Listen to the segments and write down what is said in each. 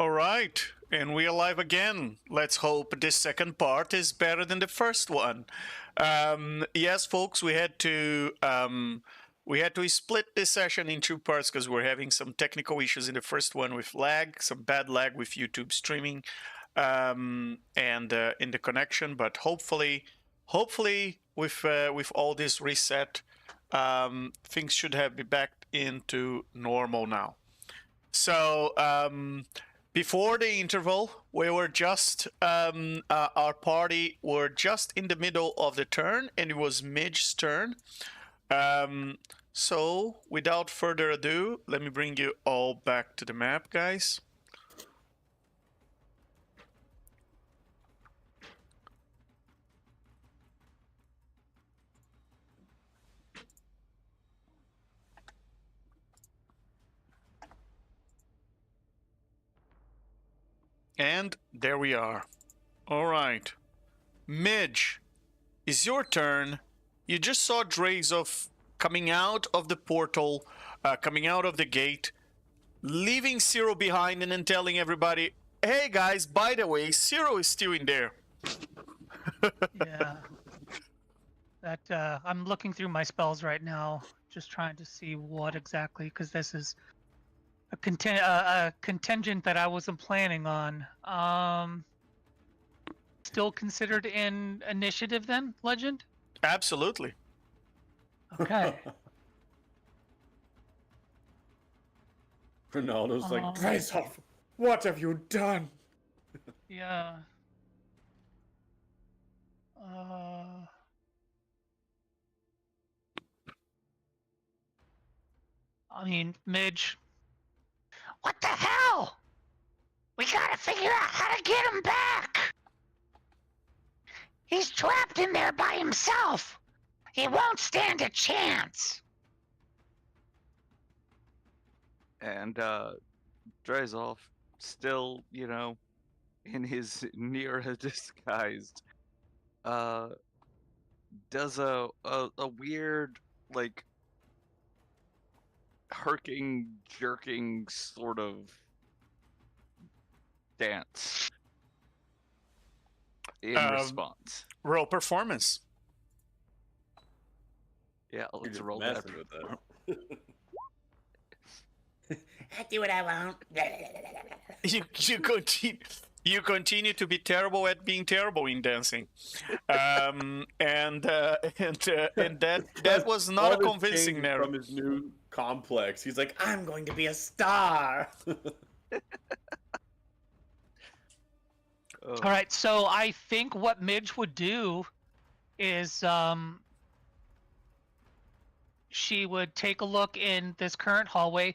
All right, and we're live again. Let's hope this second part is better than the first one. Yes, folks, we had to split this session in two parts because we're having some technical issues in the first one with lag, some bad lag with YouTube streaming, and in the connection. But hopefully, with all this reset, things should have be back into normal now. So before the interval, we were just our party were just in the middle of the turn, and it was Midge's turn. So without further ado, let me bring you all back to the map, guys. And there we are. All right. Midge, it's your turn. You just saw Drazov coming out of the portal, coming out of the gate, leaving Ciro behind and then telling everybody, hey guys, by the way, Ciro is still in there. Yeah. That I'm looking through my spells right now, just trying to see what exactly, because this is a contingent that I wasn't planning on. Still considered in initiative then, Legend? Absolutely. Okay. Ronaldo's like, Drazov, what have you done? Yeah. I mean, Midge. What the hell? We gotta figure out how to get him back. He's trapped in there by himself. He won't stand a chance. And Drazov, still, you know, in his near disguised, does a weird, like, herking, jerking sort of dance in response. Roll performance. Yeah, You're let's just roll that. messing with that. I do what I want. You continue to be terrible at being terrible in dancing, and that was not a convincing narrative. From his new complex, he's like, I'm going to be a star. All right, so I think what Midge would do is she would take a look in this current hallway,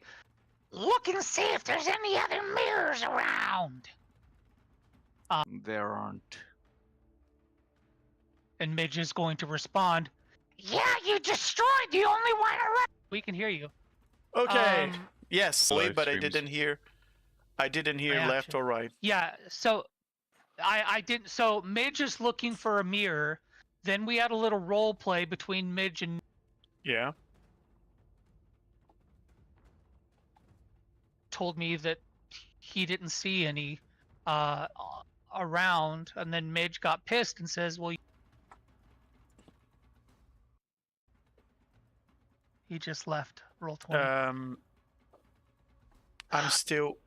look and see if there's any other mirrors around. There aren't. And Midge is going to respond, yeah, you destroyed the only one around. We can hear you. Okay. Yes, Live but I streams. didn't hear I left gotcha. or right. Yeah, so I didn't. So Midge is looking for a mirror. Then we had a little role play between Midge and Yeah. told me that he didn't see any around, and then Midge got pissed and says, well, he just left. Roll 20. I'm still.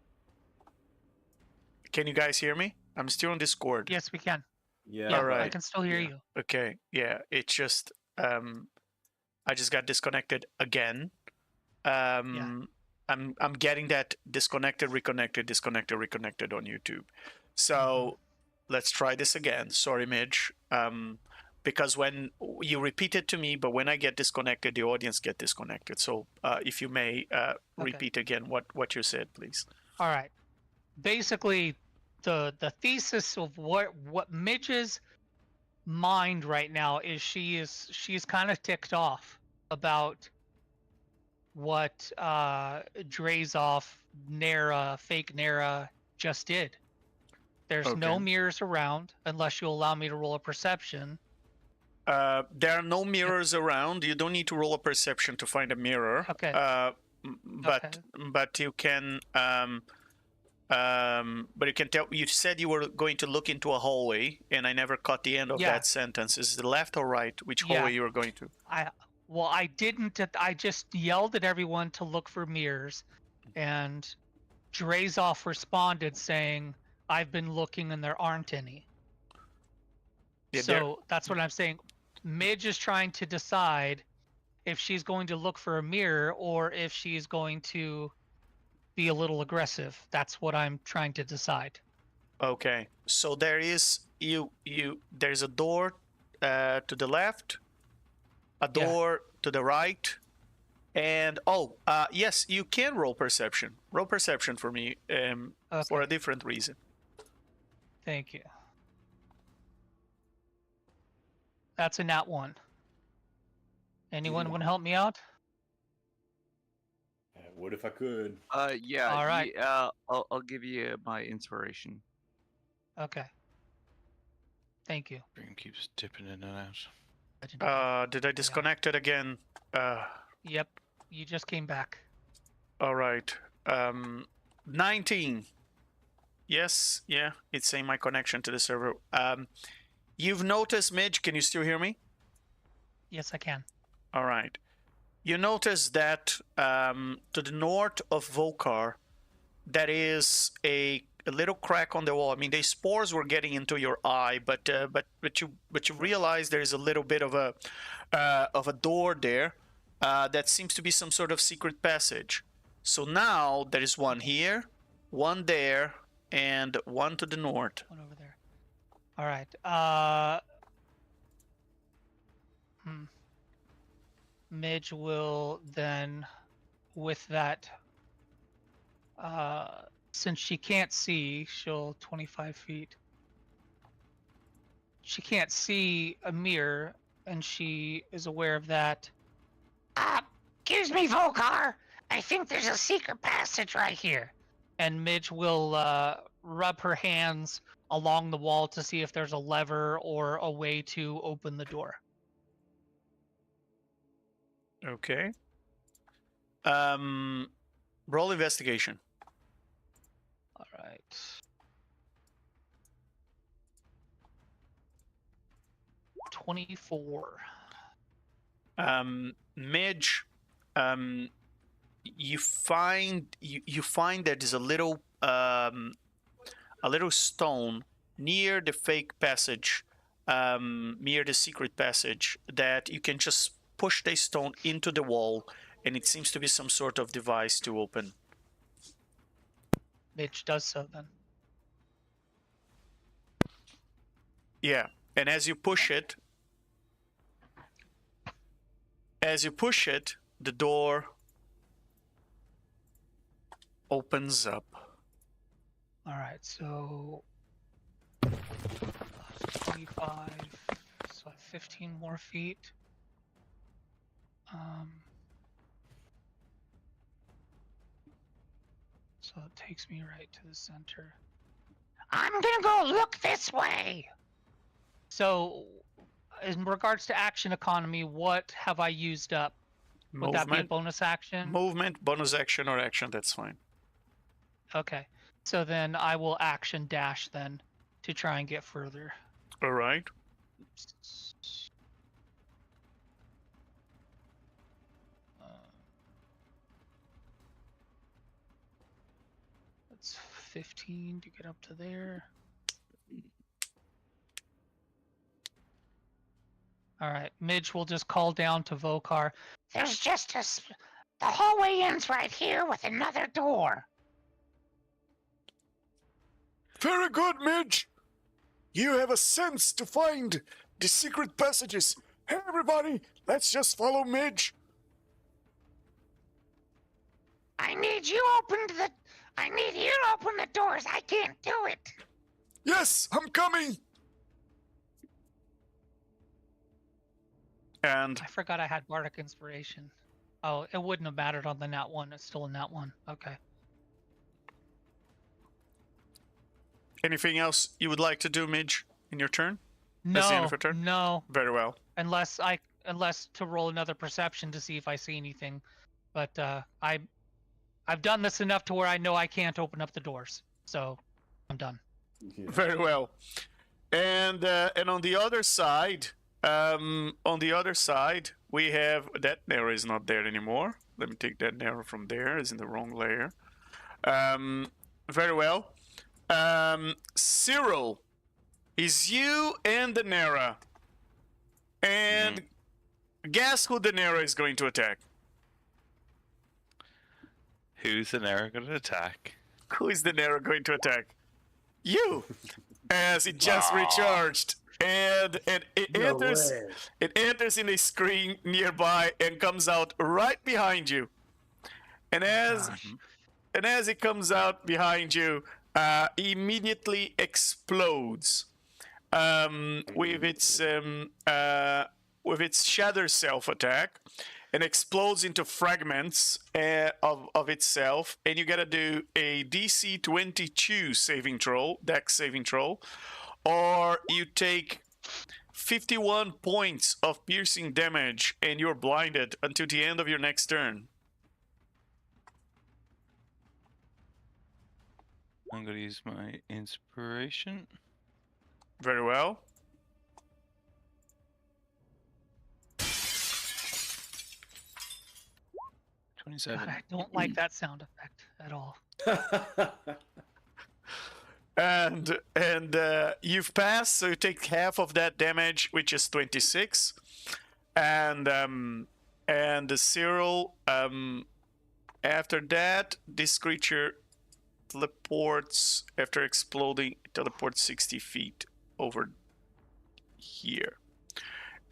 Can you guys hear me? I'm still on Discord. Yes, we can. Yeah, Yeah, all right. I can still hear Yeah. you. Okay. Yeah. It's just I just got disconnected again. I'm getting that disconnected, reconnected, disconnected, reconnected on YouTube. So let's try this again. Sorry, Midge. Because when you repeat it to me, but when I get disconnected, the audience get disconnected. So if you may repeat again what you said, please. All right. Basically, the thesis of what Midge's mind right now is she's kind of ticked off about what Drazov, fake Nera just did. There's no Okay. mirrors around unless you allow me to roll a perception. There are no mirrors around. You don't need to roll a perception to find a mirror. Okay. But you can But you can tell. You said you were going to look into a hallway, and I never caught the end of Yeah. that sentence. Is it left or right? Which Yeah. hallway you were going to? I didn't. I just yelled at everyone to look for mirrors, and Drazov responded saying, "I've been looking and there aren't any." Yeah, So that's what I'm saying. Midge is trying to decide if she's going to look for a mirror or if she's going to be a little aggressive. That's what I'm trying to decide. Okay, so there is there's a door to the left, a door to the right, and yes, you can roll perception. Roll perception for me for a different reason. Thank you. That's a nat 1. Anyone want to help me out? I would if I could. Yeah. All right. I'll give you my inspiration. Okay. Thank you. Screen keeps dipping in and out. Did I disconnect it again? Yep. You just came back. All right. 19. Yes, yeah, it's saying my connection to the server. You've noticed, Midge, can you still hear me? Yes, I can. All right. You notice that to the north of Volcar, that is a little crack on the wall. I mean, the spores were getting into your eye, but you realize there is a little bit of a door there that seems to be some sort of secret passage. So now there is one here, one there, and one to the north. One over there. All right. Midge will then, with that, since she can't see, she'll 25 feet. She can't see a mirror, and she is aware of that. Excuse me, Volcar. I think there's a secret passage right here. And Midge will rub her hands along the wall to see if there's a lever or a way to open the door. Okay. Roll investigation. All right. $24. Midge, you find that there's a little stone near the fake passage, near the secret passage, that you can just push the stone into the wall, and it seems to be some sort of device to open. Midge does so then. Yeah, and as you push it, the door opens up. All right, so 25, so 15 more feet. So it takes me right to the center. I'm gonna go look this way. So, in regards to action economy, what have I used up? Would that be a bonus action? Movement, bonus action, or action, that's fine. Okay. So then I will action dash then to try and get further. All right. That's 15 to get up to there. All right, Midge will just call down to Volcar. There's just the hallway ends right here with another door. Very good, Midge. You have a sense to find the secret passages. Hey, everybody, let's just follow Midge. I need you to open the doors. I can't do it. Yes, I'm coming. And I forgot I had Bardic Inspiration. Oh, it wouldn't have mattered on the nat 1. It's still a nat 1. Okay. anything else you would like to do, Midge, in your turn? That's the end of your turn? No. Very well. Unless to roll another perception to see if I see anything. But I've done this enough to where I know I can't open up the doors. so I'm done. Yeah. Very well. And on the other side, we have that narrow is not there anymore. Let me take that narrow from there. It's in the wrong layer. Very well. Cyril, is you and the Nera. And guess who the Nera is going to attack? Who's the Nera going to attack? Who is the Nera going to attack? You, as it just recharged, and it No enters. way. It enters in a screen nearby and comes out right behind you. And as it comes out behind you, immediately explodes with its shatter self attack, and explodes into fragments of itself. And you gotta do a DC 22 saving throw, dex saving throw, or you take 51 points of piercing damage and you're blinded until the end of your next turn. I'm going to use my inspiration. Very well. God, 27. I don't like that sound effect at all. And you've passed, so you take half of that damage, which is 26. And the Cyril, after that, this creature teleports, after exploding, teleports 60 feet over here.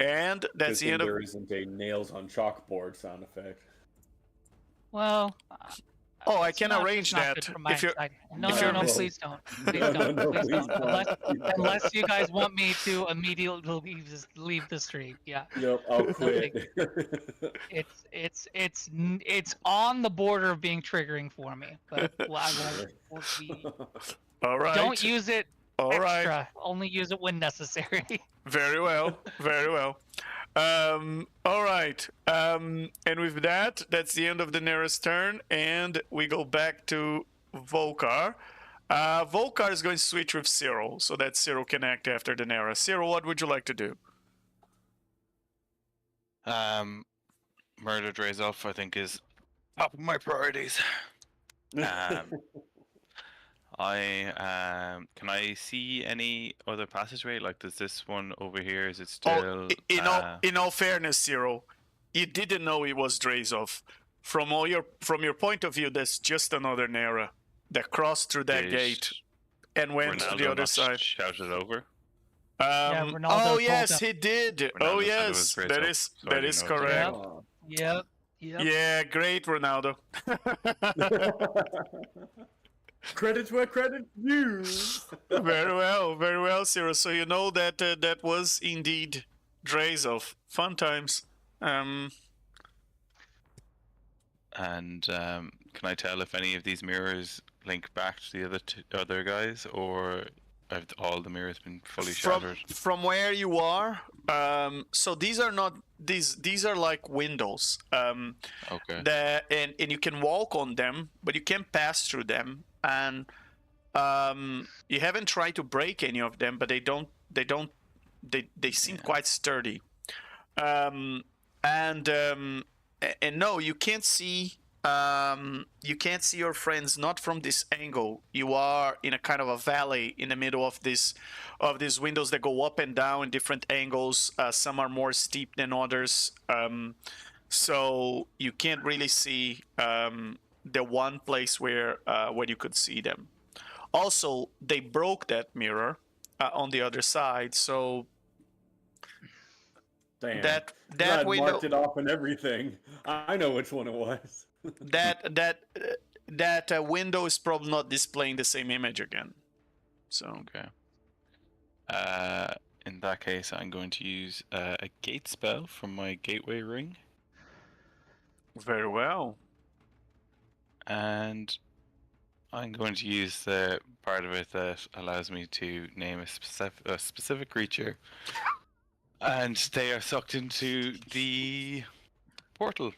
And that's the end of... There isn't a nails on chalkboard sound effect. Well, Oh, I it's can not- arrange it's not that. good for my If you're... side. No, if no, you're no, miss- please don't. Please No, don't. no, Please please don't. don't. Unless you guys want me to immediately leave the stream. Yeah. Yep, I'll quit. It's on the border of being triggering for me, but All right. don't use it All right. extra. Only use it when necessary. Very well. Very well. All right. And with that, that's the end of the Nera's turn, and we go back to Volkar. Volkar is going to switch with Cyril, so that Cyril can act after the Nera. Cyril, what would you like to do? Murder Drazov, I think, is top of my priorities. Can I see any other passageway? Like, does this one over here, is it still... In all fairness, Cyril, you didn't know it was Drazov. From your point of view, that's just another Nera that crossed through that Did gate and went to Ronaldo the other not side. Shouted over? Ronaldo Oh told yes, him. he did. Ronaldo Oh said it yes, was Drazov, that is so I that didn't is know if it was correct. Oh. Yep. Yeah, great, Ronaldo. Credit where credit due. Very well, Cyril. So you know that that was indeed Drazov. Fun times. And can I tell if any of these mirrors link back to the other guys, or have all the mirrors been fully shattered? From where you are, so these are not these are like windows. Okay. And you can walk on them, but you can't pass through them. And you haven't tried to break any of them, but they seem quite sturdy. And no, you can't see your friends, not from this angle. You are in a kind of a valley in the middle of these windows that go up and down in different angles. Some are more steep than others, so you can't really see the one place where you could see them. Also, they broke that mirror on the other side, so Damn. that God window marked it off and everything. I know which one it was. that window is probably not displaying the same image again. So Okay. In that case, I'm going to use a gate spell from my gateway ring, very well. and I'm going to use the part of it that allows me to name a specific creature, and they are sucked into the portal.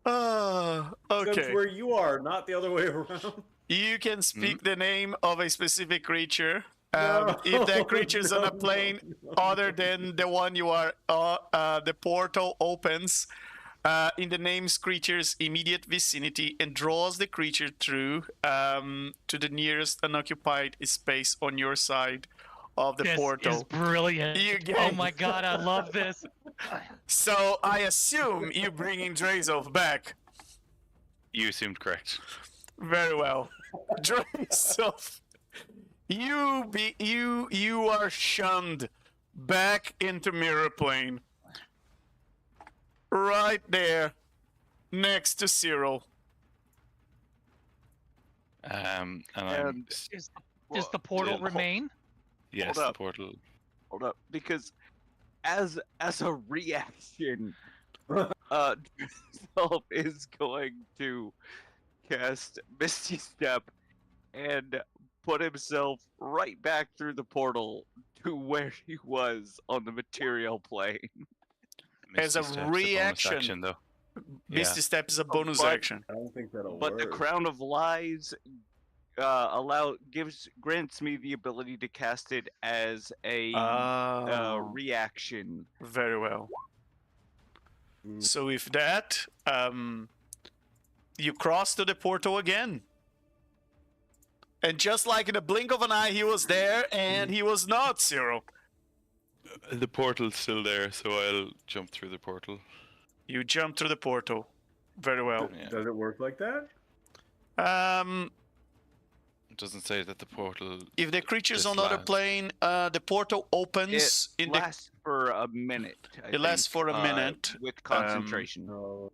Okay. That's where you are, not the other way around. You can speak the name of a specific creature. No, If that creature's on a plane no. other than the one you are, the portal opens in the name's creature's immediate vicinity and draws the creature through to the nearest unoccupied space on your side of the This portal. is brilliant. You Oh get- my god, I love this. So I assume you bringing Drazov back. You assumed correct. Very well. Drazov, you are shunned back into mirror plane. Right there, next to Cyril. And I'm And Does Well, the portal yeah. remain? yes, hold the up. portal. hold up, because as a reaction, Self is going to cast Misty Step and put himself right back through the portal to where he was on the material plane. As a Misty Step's bonus reaction. action, though. Misty Step is a bonus but- action. I don't think that'll But work. the Crown of Lies grants me the ability to cast it as a reaction. Very well. Mm. So with that, you cross to the portal again. And just like in a blink of an eye, he was there, and he was not, Cyril. The portal's still there, so I'll jump through the portal. You jump through the portal. Very well. Yeah. Does it work like that? It doesn't say that the portal. If the creature's Just on another lasts. plane, the portal opens It in the lasts for a minute. It lasts for a minute, with concentration. No.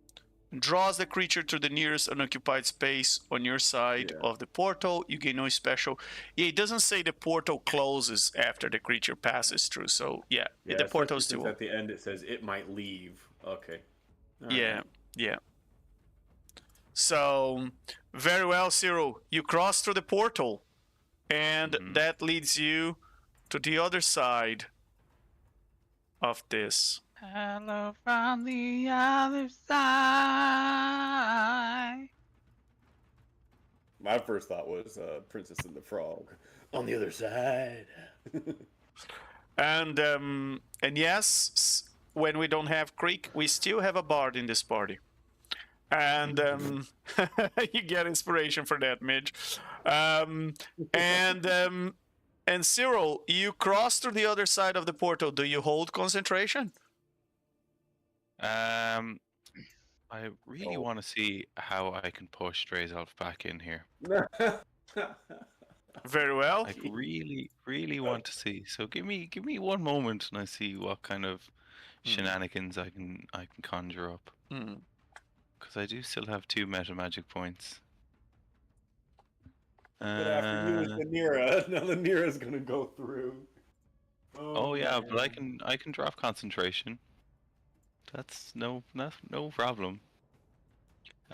draws the creature to the nearest unoccupied space on your side Yeah. of the portal. You gain no special. Yeah, it doesn't say the portal closes after the creature passes through. So yeah, the especially portal's since still at the end it says it might leave. Okay. All Yeah, right. yeah. So, very well, Cyril. You cross through the portal, and Mhm. that leads you to the other side of this. Hello from the other side. My first thought was Princess and the Frog on the other side. And yes, when we don't have Creek, we still have a bard in this party. And you get inspiration for that, Midge. And Cyril, you cross to the other side of the portal. Do you hold concentration? I really Oh. want to see how I can push Drazov back in here. Very well. Like really want to see. So give me one moment and I see what kind of shenanigans I can conjure up. Hmm. Because I do still have 2 meta magic points. But after you is Uh, the Nira. Now the Nira's gonna go through. oh yeah, but man. I can drop concentration. That's no problem.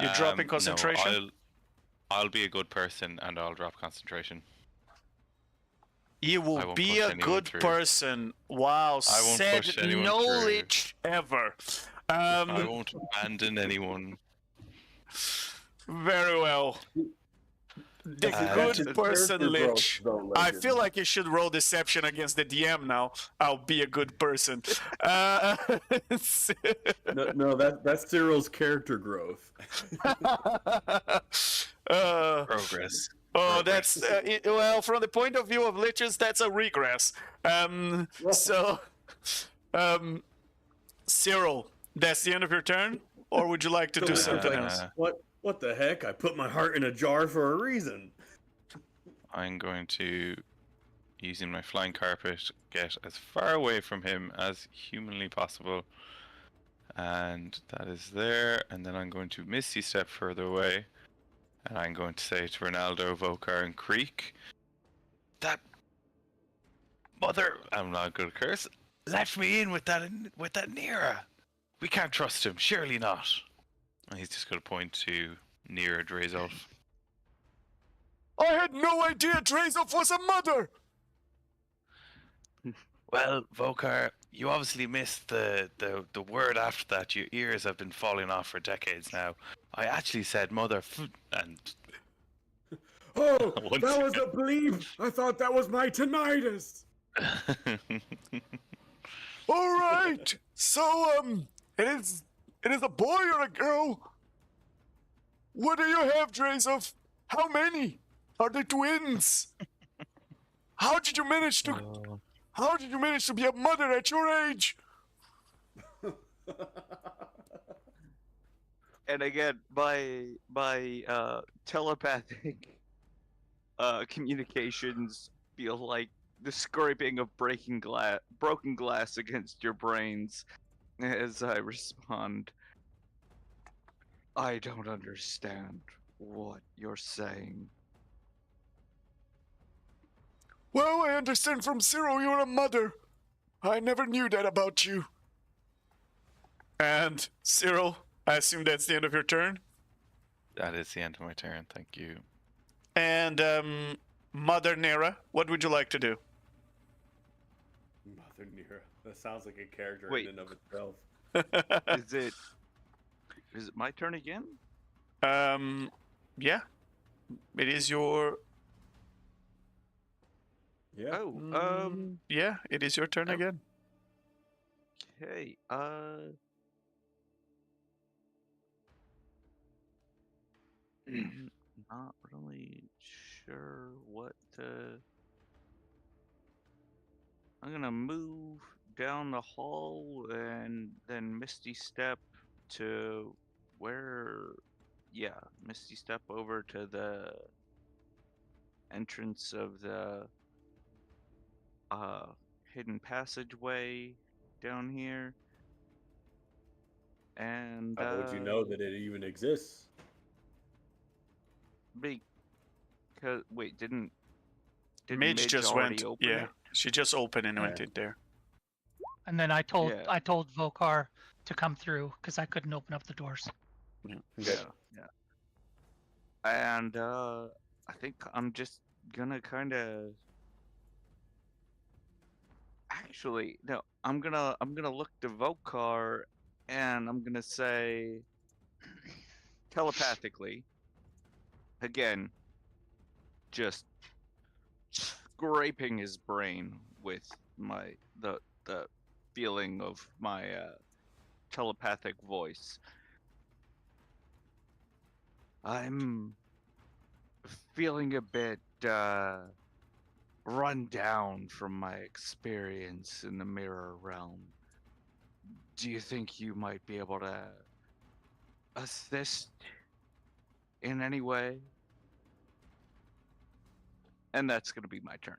You're dropping No, concentration? I'll be a good person and I'll drop concentration. You I will won't be push a anyone good through. person. Wow, I won't said push anyone no through. lich ever. I won't abandon anyone. Very well. The That's good person character growth, lich. though, I Legend. feel like you should roll deception against the DM now. I'll be a good person. No, that's Cyril's character growth. Progress. Oh, that's well, from the point of view of liches, that's a regress. So, Cyril, that's the end of your turn, or would you like to do something else? What the heck? I put my heart in a jar for a reason. I'm going to, using my flying carpet, get as far away from him as humanly possible. And that is there. And then I'm going to Misty Step further away. And I'm going to say to Ronaldo, Vokar, and Creek, that mother, I'm not going to curse, left me in with that Nira. We can't trust him, surely not. And he's just going to point to Nira Drazov. I had no idea Drazov was a mother! Well, Vokar, you obviously missed the word after that. Your ears have been falling off for decades now. I actually said mother and Oh, Once that was a bleep! I thought that was my tinnitus! All right. So, it is a boy or a girl? What do you have, Drazov? How many? Are they twins? How did you manage to? How did you manage to be a mother at your age? And again, my telepathic communications feel like the scraping of broken glass against your brains as I respond. I don't understand what you're saying. Well, I understand from Zero you're a mother. I never knew that about you. And Cyril, I assume that's the end of your turn. That is the end of my turn. Thank you. And Mother Nera, what would you like to do? Mother Nera. That sounds like a character Wait. in and of itself. Is it my turn again? Yeah, it is your. Yeah. Oh, Yeah, it is your turn Oh. again. okay. Not really sure what to. I'm gonna move down the hall and then Misty Step to where. Yeah, Misty Step over to the entrance of the hidden passageway down here. And How would you know that it even exists? because wait, didn't Midge just already went. open Yeah, it? she just opened and went Yeah. in there. And then I told Yeah. I told Vokar to come through because I couldn't open up the doors. Okay. Yeah. And I think I'm just gonna kind of. Actually, no. I'm gonna look to Vokar, and I'm gonna say telepathically. Again, just scraping his brain with the feeling of my telepathic voice. I'm feeling a bit run down from my experience in the mirror realm. Do you think you might be able to assist in any way? And that's going to be my turn.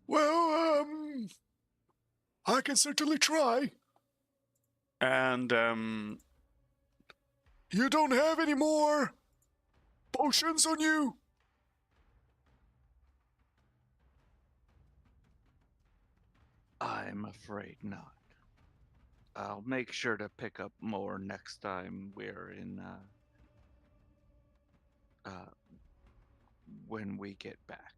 Well, I can certainly try. And you don't have any more potions on you? I'm afraid not. I'll make sure to pick up more next time we're in when we get back.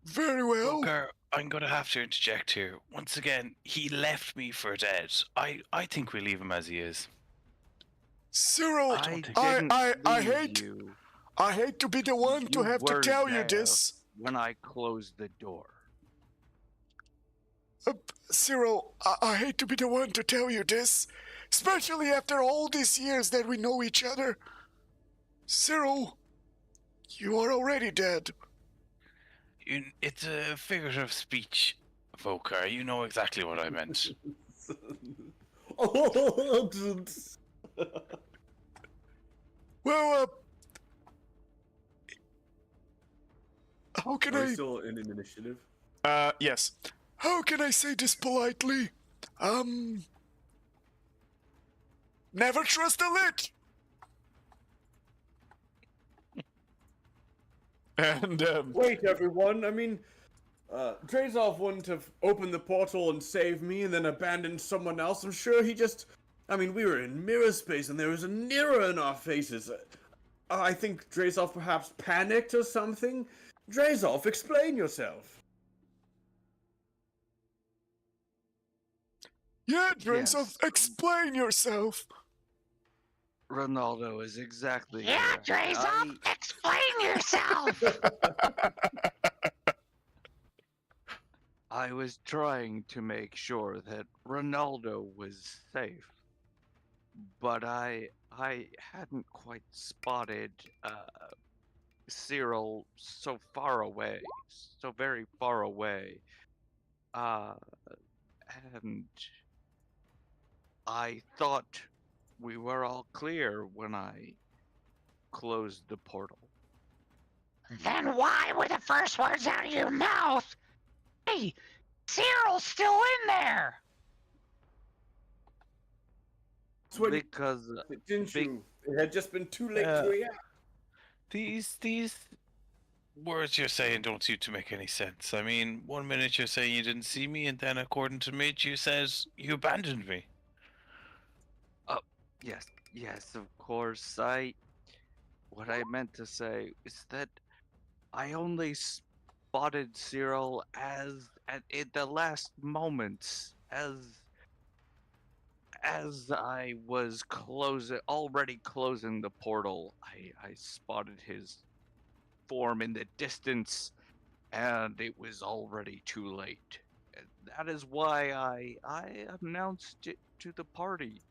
Very well. Booker, I'm going to have to interject here. Once again, he left me for dead. I think we leave him as he is. Cyril, I I didn't leave you. I hate to be the one to You have to were tell you there this. when I closed the door. Cyril, I hate to be the one to tell you this, especially after all these years that we know each other. Cyril, you are already dead. It's a figurative speech, Vokar. You know exactly what I meant. Well, how can Are I... we still in an initiative? Yes. How can I say this politely? Never trust a lich! And, Wait, everyone. I mean, Drazov wouldn't have opened the portal and saved me and then abandoned someone else. I'm sure he just... I mean, we were in mirror space and there was a mirror in our faces. I think Drazov perhaps panicked or something. Drazov, explain yourself. yeah, Drazov, Yes. explain yourself. Ronaldo is exactly Yeah, correct. Drazov, explain yourself! I was trying to make sure that Ronaldo was safe, but I hadn't quite spotted Cyril so far away, so very far away. Uh, and I thought we were all clear when I closed the portal. Then why were the first words out of your mouth? Hey, Cyril's still in there! That's what Because you didn't big- you? It had just been too late to react. These words you're saying don't seem to make any sense. I mean, 1 minute you're saying you didn't see me, and then according to Midge, you says you abandoned me. yes, of course. What I meant to say is that I only spotted Cyril in the last moments as I was already closing the portal. I spotted his form in the distance, and it was already too late. And that is why I announced it to the party.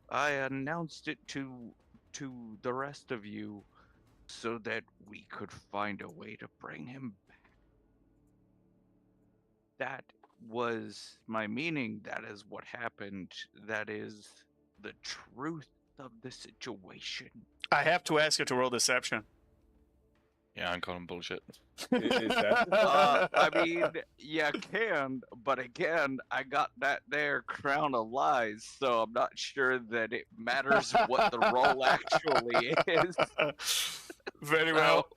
I announced it to the rest of you so that we could find a way to bring him back. That was my meaning. That is what happened. That is the truth of the situation. I have to ask you to roll deception. Yeah, I'm calling bullshit. Is that? I mean, you can, but again, I got that there crown of lies, so I'm not sure that it matters what the roll actually is. Very well.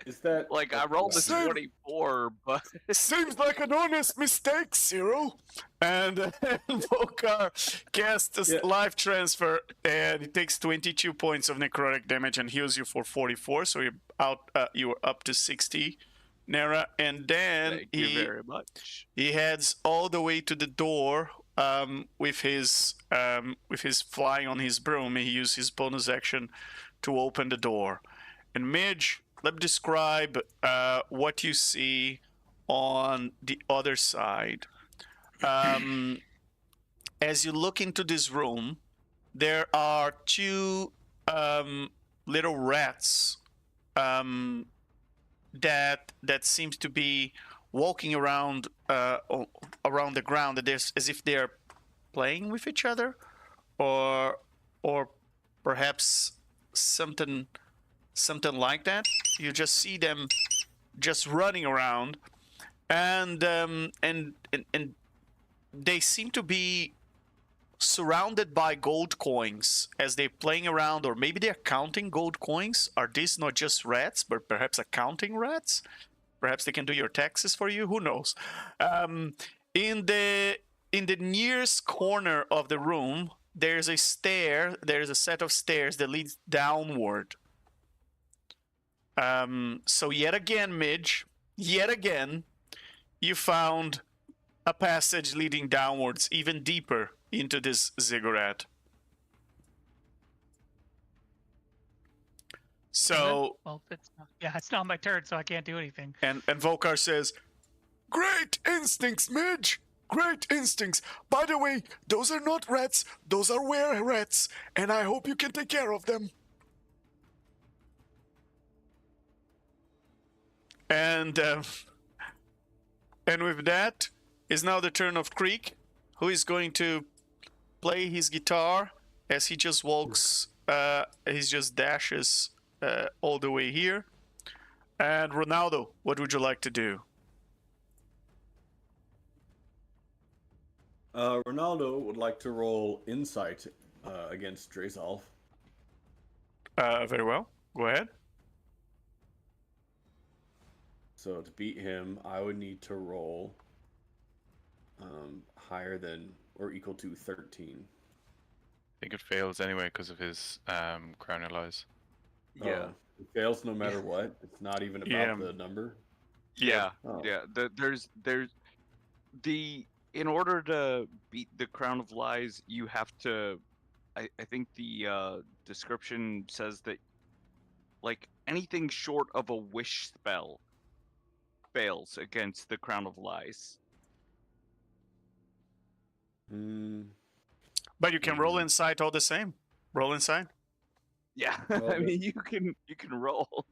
Is that? Like, I rolled a Same. 24, but Seems like an honest mistake, Cyril. And Vokar casts a Yeah. life transfer, and it takes 22 points of necrotic damage and heals you for 44. So you're out. You are up to 60, Nera. And then thank you very much. he heads all the way to the door. With his flying on his broom, he uses his bonus action to open the door. And Midge, let me describe what you see on the other side. As you look into this room, there are two little rats that seems to be walking around around the ground. There's as if they're playing with each other, or perhaps something like that. You just see them just running around, and they seem to be surrounded by gold coins as they're playing around, or maybe they're counting gold coins. Are these not just rats, but perhaps accounting rats? Perhaps they can do your taxes for you. Who knows? In the nearest corner of the room, there's a stair. There's a set of stairs that leads downward. So yet again, Midge, yet again, you found a passage leading downwards, even deeper into this ziggurat. So, Well, it's not my turn, so I can't do anything. and Vokar says, "Great instincts, Midge! Great instincts! By the way, those are not rats, those are were-rats, and I hope you can take care of them." And with that is now the turn of Creek, who is going to play his guitar as he just walks, he just dashes all the way here. And Ronaldo, what would you like to do? Ronaldo would like to roll insight against Drazov. Very well. Go ahead. So to beat him, I would need to roll higher than or equal to 13. I think it fails anyway because of his crown of lies. Yeah. Oh, it fails no matter what. It's not even about Yeah. the number. Yeah. Oh. Yeah. In order to beat the Crown of Lies, you have to I think the description says that like anything short of a wish spell fails against the Crown of Lies. Hmm. But you can roll insight all the same. Roll insight. Yeah, Well, I mean you can roll.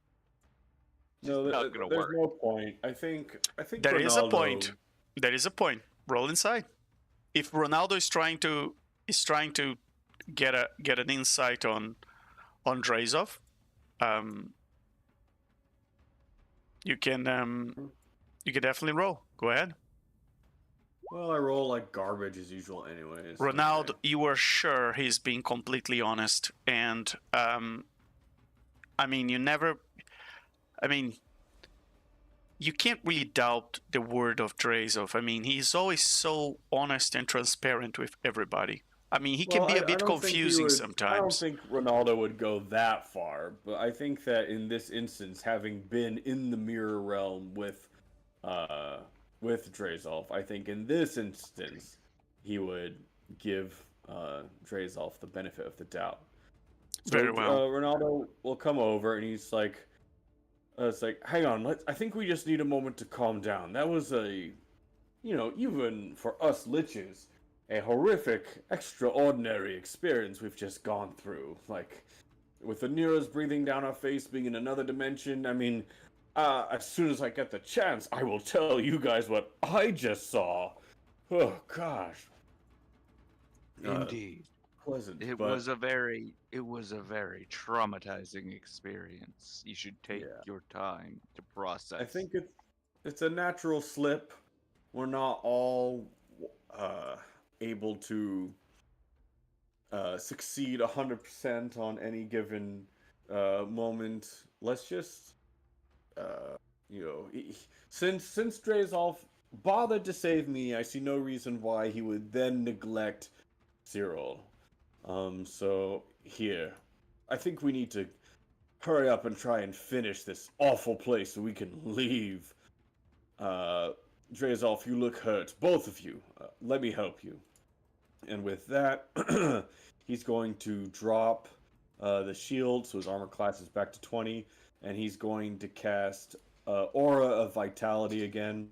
No, Just not gonna there's work. no point. I think There is a Ronaldo, point. There is a point. Roll insight. If Ronaldo is trying to get an insight on Drazov, you can definitely roll. Go ahead. Well, I roll like garbage as usual, anyways. Ronaldo, Okay. you were sure he's being completely honest, and I mean, you can't really doubt the word of Drazov. I mean, he's always so honest and transparent with everybody. I mean, he can Well, be a I bit don't think he confusing would- sometimes. I don't think Ronaldo would go that far, but I think that in this instance, having been in the mirror realm with Drazolf, I think in this instance he would give Drazolf the benefit of the doubt. So, Very well. Ronaldo will come over and he's like, it's like, hang on, I think we just need a moment to calm down. That was even for us liches, a horrific, extraordinary experience we've just gone through. Like, with the Neros breathing down our face, being in another dimension. I mean, as soon as I get the chance, I will tell you guys what I just saw. Oh gosh. Indeed. Pleasant. It but was a very traumatizing experience. You should take Yeah. your time to process. I think it's a natural slip. We're not all able to succeed 100% on any given moment. Let's just, since Drazolf bothered to save me, I see no reason why he would then neglect Cyril. So here, I think we need to hurry up and try and finish this awful place so we can leave. Drazolf, you look hurt. Both of you. Let me help you. And with that, he's going to drop the shield, so his armor class is back to 20, and he's going to cast Aura of Vitality again.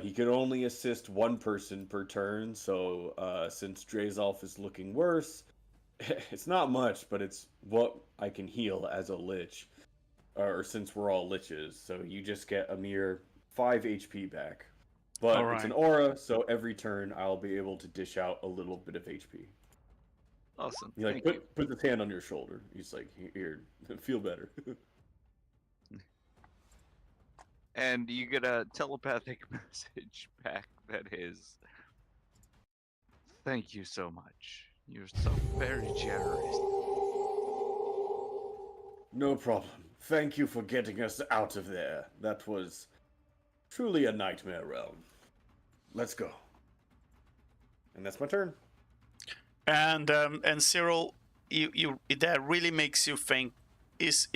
He could only assist one person per turn, so since Drazolf is looking worse, it's not much, but it's what I can heal as a lich, or since we're all liches, so you just get a mere 5 HP back. But All it's an right. aura, so every turn I'll be able to dish out a little bit of HP. Awesome. He like Thank you. put his hand on your shoulder. He's like, here, feel better. And you get a telepathic message back that is, thank you so much. You're so very generous. No problem. Thank you for getting us out of there. That was truly a nightmare realm. Let's go. And that's my turn. And Cyril, you that really makes you think: is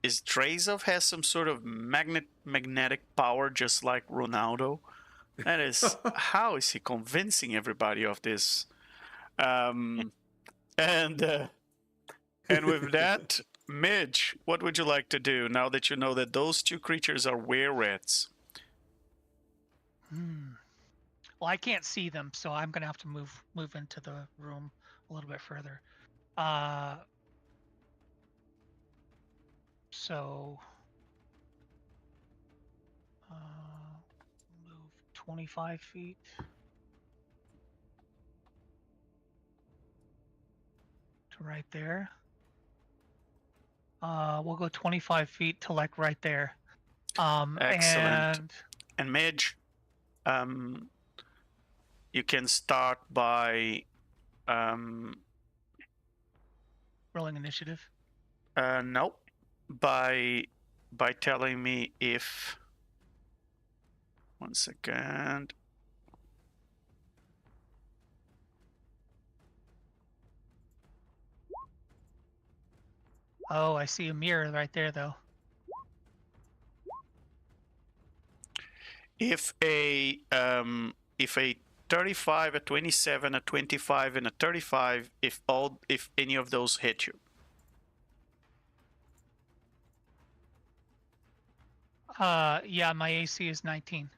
Drazov has some sort of magnetic power, just like Ronaldo? That is, how is he convincing everybody of this? And with that, Midge, what would you like to do now that you know that those two creatures are were-rats? Well, I can't see them, so I'm gonna have to move into the room a little bit further. So move 25 feet. To right there. We'll go 25 feet to like right there. Excellent. And Midge, you can start by rolling initiative. no, by telling me if. 1 second. Oh, I see a mirror right there, though. If a 35, a 27, a 25, and a 35 if any of those hit you. Yeah, my AC is 19.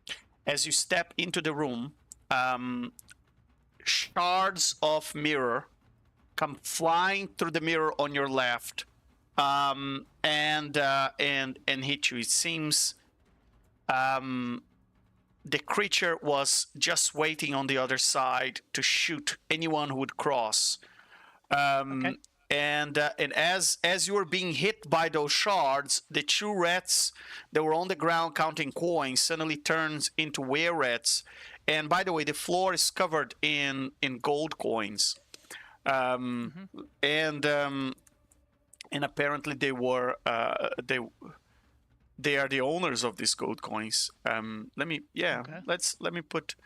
As you step into the room, shards of mirror come flying through the mirror on your left, and hit you. It seems the creature was just waiting on the other side to shoot anyone who would cross. Okay. And as you were being hit by those shards, the two rats that were on the ground counting coins suddenly turns into were-rats. And by the way, the floor is covered in gold coins. And apparently they were they are the owners of these gold coins. Let me put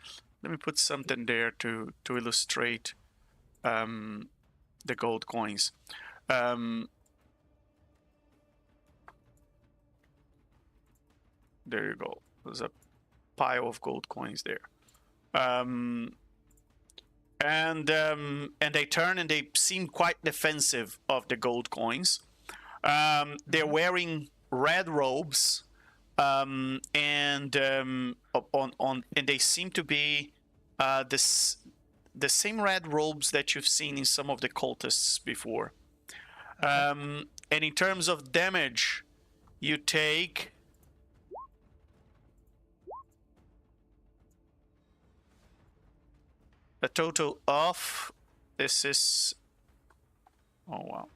something there to illustrate the gold coins. There you go. There's a pile of gold coins there. And they turn and they seem quite defensive of the gold coins. They're wearing red robes, and they seem to be the same red robes that you've seen in some of the cultists before. And in terms of damage, you take a total of, this is, oh wow,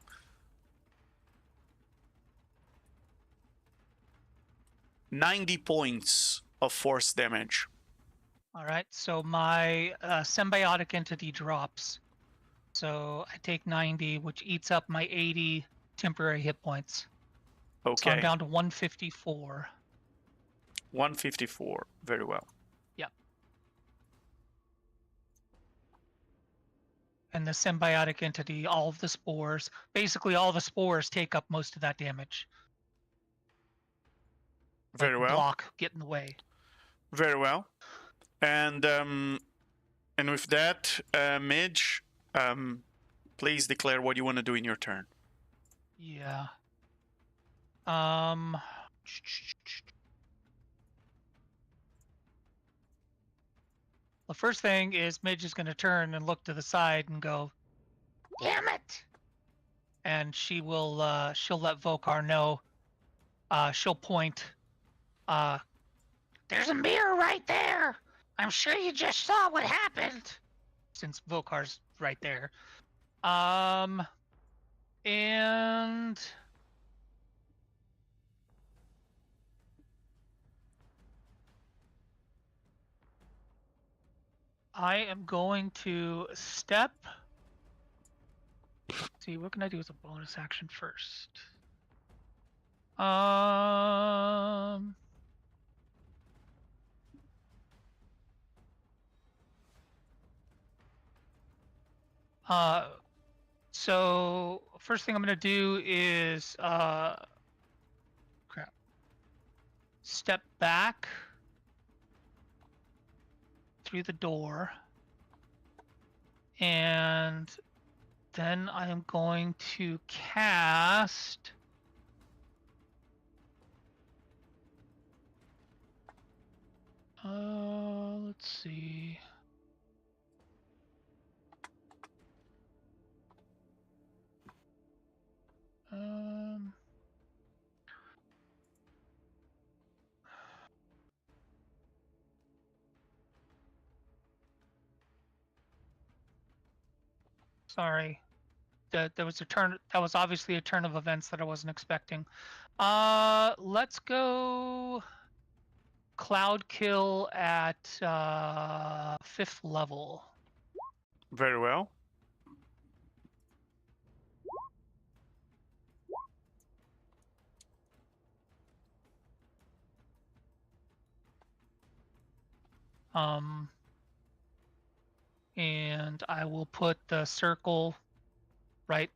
90 points of force damage. All right, so my symbiotic entity drops. So I take 90, which eats up my 80 temporary hit points. So Okay, I'm down to 154. 154, very well. Yep. And the symbiotic entity, all of the spores, basically all the spores take up most of that damage. Very well. Block, get in the way. Very well. And with that, Midge, please declare what you want to do in your turn. Yeah. The first thing is Midge is going to turn and look to the side and go, Damn it! and she will she'll let Vokar know. She'll point. There's a mirror right there. I'm sure you just saw what happened. Since Vokar's right there. And I am going to step. Let's see, what can I do as a bonus action first? So first thing I'm gonna do is step back through the door, and then I am going to cast let's see. Sorry. There was a turn. That was obviously a turn of events that I wasn't expecting. Let's go Cloud Kill at 5th level. Very well. And I will put the circle right,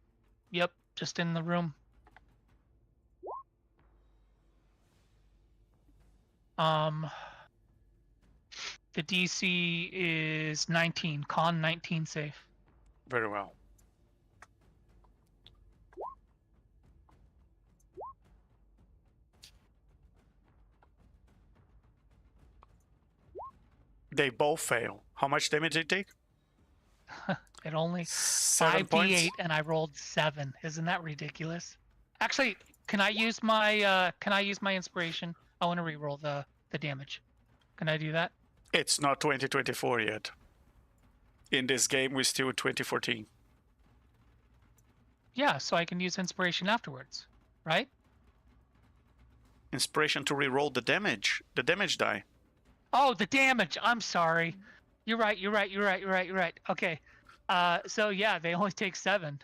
yep, just in the room. The DC is 19. Con 19 safe. Very well. They both fail. How much damage they take? It only 7 points. 5d8 and I rolled 7. Isn't that ridiculous? Actually, can I use my inspiration? I want to re-roll the damage. Can I do that? It's not 2024 yet. In this game, we're still 2014. Yeah, so I can use inspiration afterwards, right? Inspiration to re-roll the damage die. Oh, the damage. I'm sorry. You're right. Okay. So yeah, they only take 7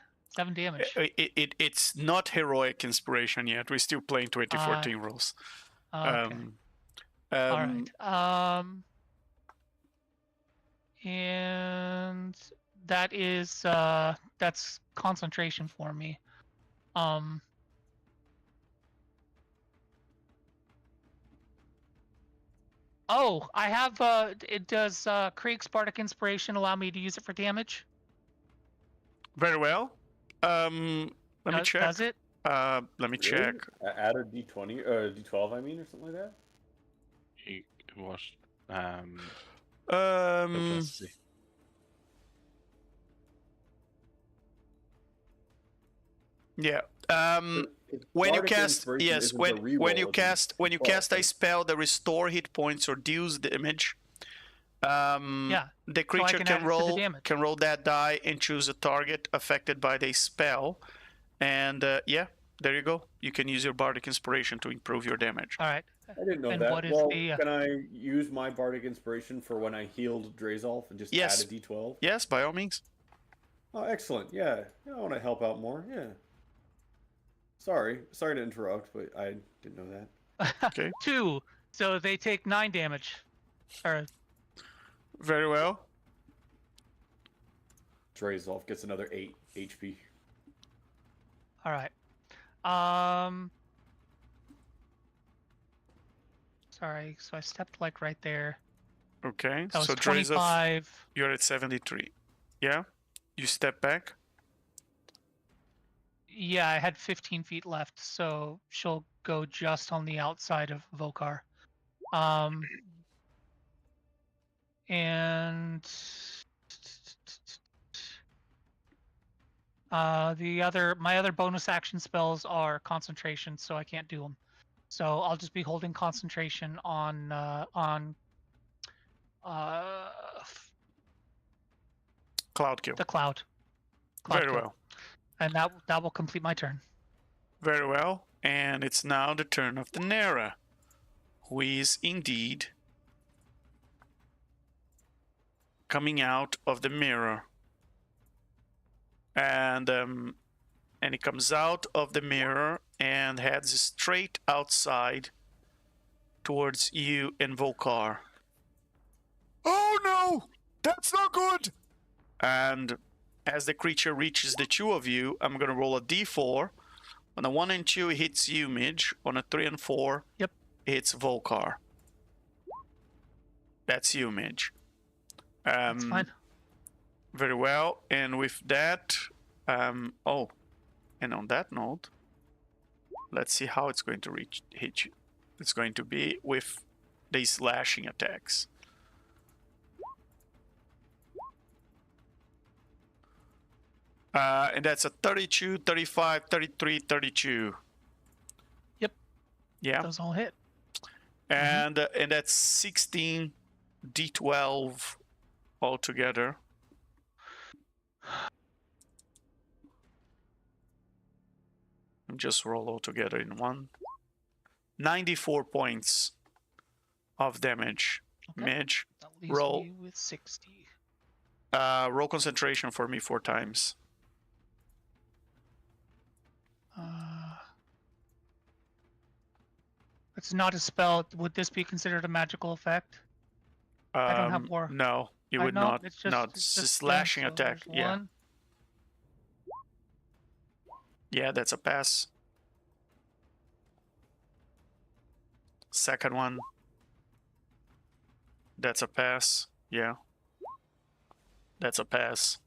damage. It's not heroic inspiration yet. We're still playing 2014 rules. Okay. All right. And that is that's concentration for me. Oh, I have it does Krieg's Bardic Inspiration allow me to use it for damage? Very well. Let me check. Does it? Let me check. Add a d20 or d12, I mean, or something like that. What? Um, yeah. When you cast, yes, when you cast a spell that restore hit points or deals damage, Yeah. the So I creature can add it to the damage. can roll that die and choose a target affected by the spell, and yeah, there you go. You can use your bardic inspiration to improve your damage. All right. I didn't know And that. what is Well, the, can I use my bardic inspiration for when I healed Drazolf and just Yes. add a d12? Yes, by all means. Oh, excellent. Yeah, I want to help out more. Yeah. Sorry to interrupt, but I didn't know that. Okay. 2. So they take 9 damage. Or Very well. Drazolf gets another 8 HP. all right. Sorry. So I stepped like right there. Okay. That was So Drazov, 25. you're at 73. Yeah. You step back. Yeah, I had 15 feet left, so she'll go just on the outside of Vokar. And my other bonus action spells are concentration, so I can't do them. So I'll just be holding concentration on Cloud kill. the cloud. Very kill. well. And that will complete my turn. Very well. And it's now the turn of the Nera, who is indeed coming out of the mirror. And he comes out of the mirror and heads straight outside towards you and Volkar. Oh no! That's not good! And as the creature reaches the two of you, I'm going to roll a d4. On a 1 and 2, it hits you, Midge. On a 3 and 4, Yep. it hits Volkar. That's you, Midge. That's fine. Very well. And with that, oh, and on that note, let's see how it's going to hit you. It's going to be with these slashing attacks. And that's a 32, 35, 33, 32. Yep. Yeah. Those all hit. And that's 16 d12 altogether. And just roll all together in one. 94 points of damage. Okay. Midge, That leaves roll. me with 60. Roll concentration for me 4 times. It's not a spell. Would this be considered a magical effect? I don't have war. No, you I would know, not. It's just, No, it's it's just a slashing so attack. there's Yeah. 1. Yeah, that's a pass. Second one. That's a pass. Yeah. That's a pass.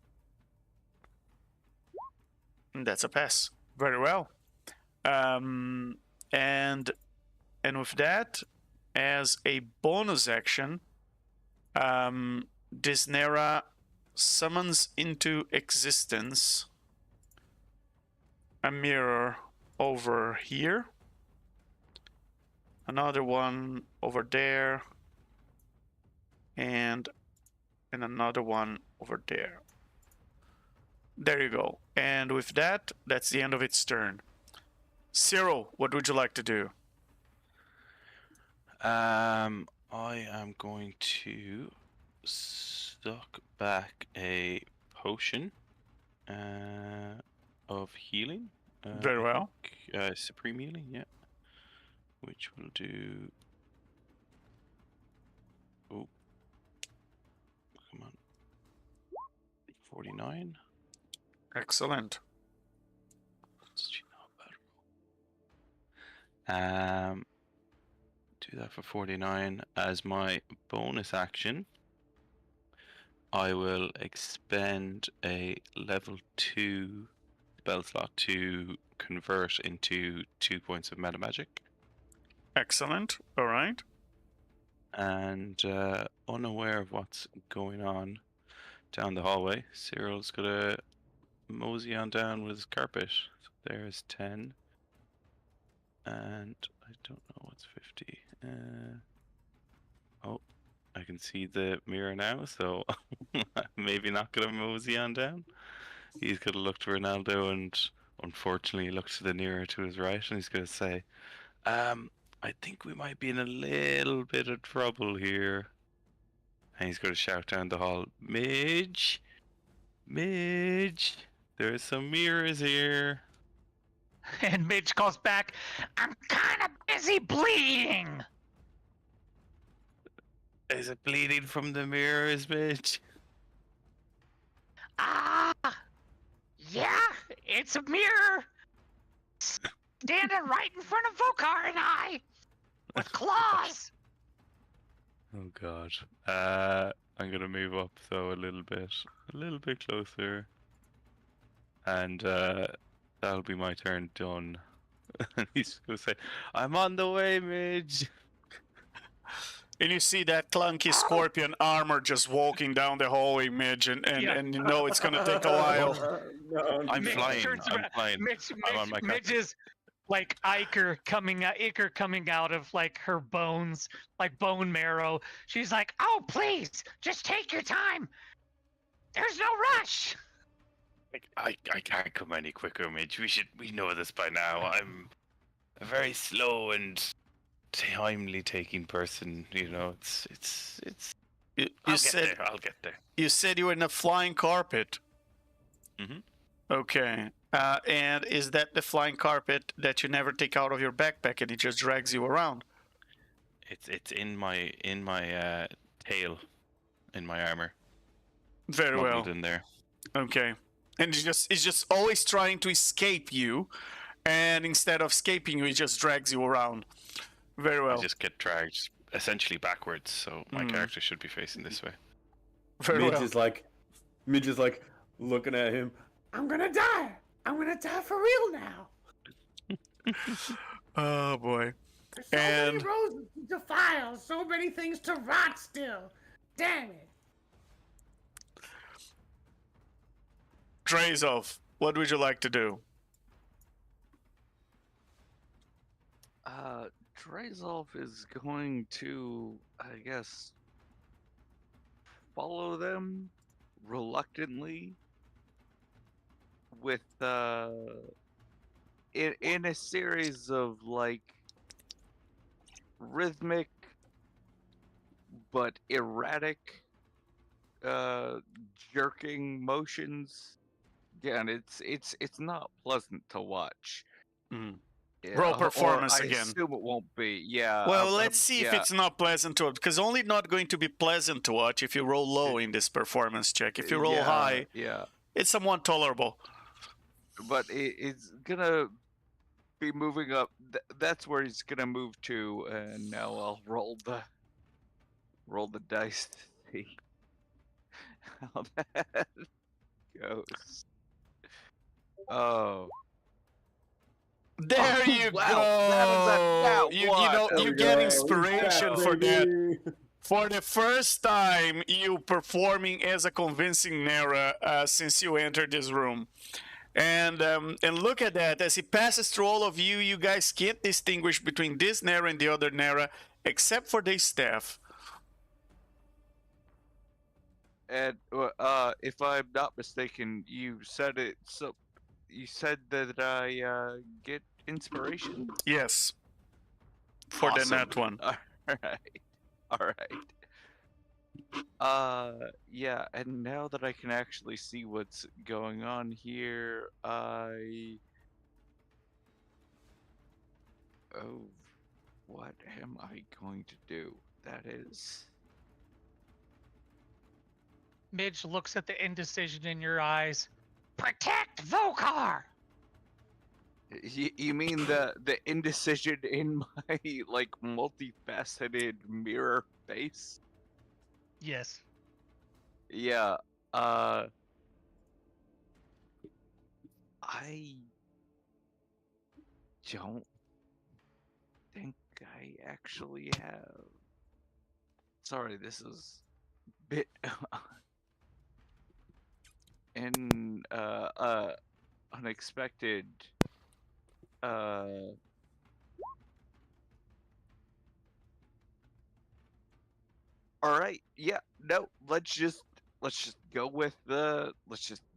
That's a pass. Very well. And with that, as a bonus action, Disnera summons into existence a mirror over here, another one over there, and another one over there. There you go. And with that, that's the end of its turn. Cyril, what would you like to do? I am going to suck back a potion of healing. Very well. Supreme healing, yeah. Which will do. Oh, come on. 49. Excellent. Do that for 49 as my bonus action. I will expend a level 2 spell slot to convert into 2 points of meta magic. Excellent. All right. And unaware of what's going on down the hallway, Cyril's gonna mosey on down with his carpet. So there's 10. And I don't know what's 50. Oh, I can see the mirror now, so maybe not gonna mosey on down. He's gonna look to Ronaldo and unfortunately look to the mirror to his right, and he's gonna say, I think we might be in a little bit of trouble here. And he's gonna shout down the hall, Midge! Midge! There's some mirrors here. And Midge calls back, I'm kind of busy bleeding. Is it bleeding from the mirrors, Midge? Yeah, it's a mirror. Standing right in front of Vokar and I. With claws. Oh god. I'm gonna move up though a little bit closer. And that'll be my turn done. And he's gonna say, I'm on the way, Midge. And you see that clunky scorpion armor just walking down the hallway, Midge, and you know it's gonna take a while. No, I'm Midge flying. turns I'm around- flying. I'm on my Midge is like Iker coming out of like her bones, like bone marrow. She's like, Oh, please, just take your time. There's no rush. I can't come any quicker, Midge. We know this by now. I'm a very slow and timely taking person. You know, it's. You I'll get there. You said you were in a flying carpet. Mhm. Okay. And is that the flying carpet that you never take out of your backpack and it just drags you around? It's in my tail, in my armor. Very well. Smuggled in there. Okay. And it's just always trying to escape you, and instead of escaping you, it just drags you around. Very well. I just get dragged essentially backwards, so my character should be facing this way. Very Midge well. is like looking at him. I'm gonna die. I'm gonna die for real now. Oh boy. There's so And- many roses to file, so many things to rot still. Damn it. Drazov, what would you like to do? Drazov is going to, I guess, follow them reluctantly with in a series of like rhythmic but erratic jerking motions. Yeah, and it's not pleasant to watch. Mm. Yeah, Roll or performance I again. assume it won't be. Yeah. Well, let's see if yeah. it's not pleasant to watch, because only not going to be pleasant to watch if you roll low in this performance check. If you roll Yeah, high, yeah. it's somewhat tolerable. But it's gonna be moving up. That's where he's gonna move to, and now I'll roll roll the dice to see how that goes. Oh. There Oh, you wow, that is a go. nat You one. know There you we get go. He's inspiration back, for that. baby. For the first time, you performing as a convincing Nera since you entered this room. And look at that. As he passes through all of you, you guys can't distinguish between this Nera and the other Nera, except for the staff. And if I'm not mistaken, you said it. So you said that I get inspiration. Yes. For Awesome. the nat one. All right. All right. Yeah, and now that I can actually see what's going on here, oh, what am I going to do? That is. Midge looks at the indecision in your eyes. Protect Vokar! You mean the indecision in my like multifaceted mirror face? Yes. Yeah. I don't think I actually have. Sorry, this is a bit unexpected. All right. Yeah. No. Let's just go with the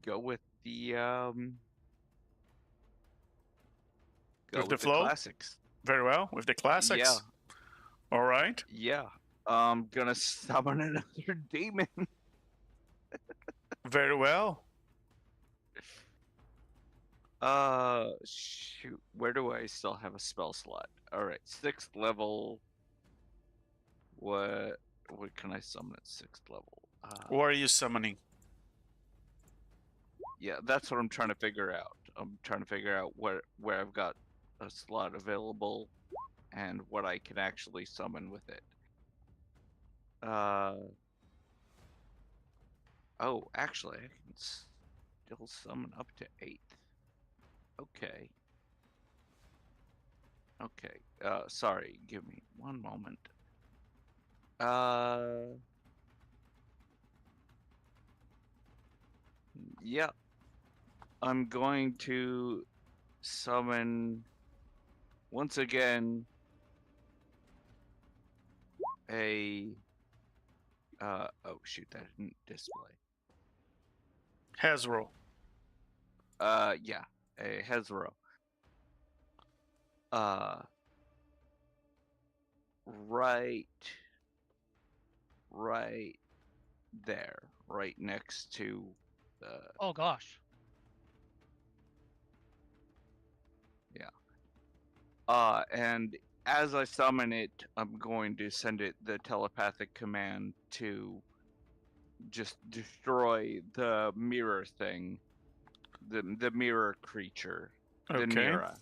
go with the With the with the flow? classics. Very well. With the classics. Yeah. All right. Yeah. I'm gonna summon another demon. Very well. Shoot. Where do I still have a spell slot? All right, 6th level. What can I summon at 6th level? What are you summoning? Yeah, that's what I'm trying to figure out. I'm trying to figure out where I've got a slot available and what I can actually summon with it. Oh, actually, I can still summon up to 8. Okay. Okay. Sorry, give me one moment. Yeah. I'm going to summon once again a oh shoot, that didn't display. Hasbro. Yeah, a Hezro. Right there, right next to the. Oh gosh. Yeah. And as I summon it, I'm going to send it the telepathic command to just destroy the mirror thing, the mirror creature, the Okay. Nera.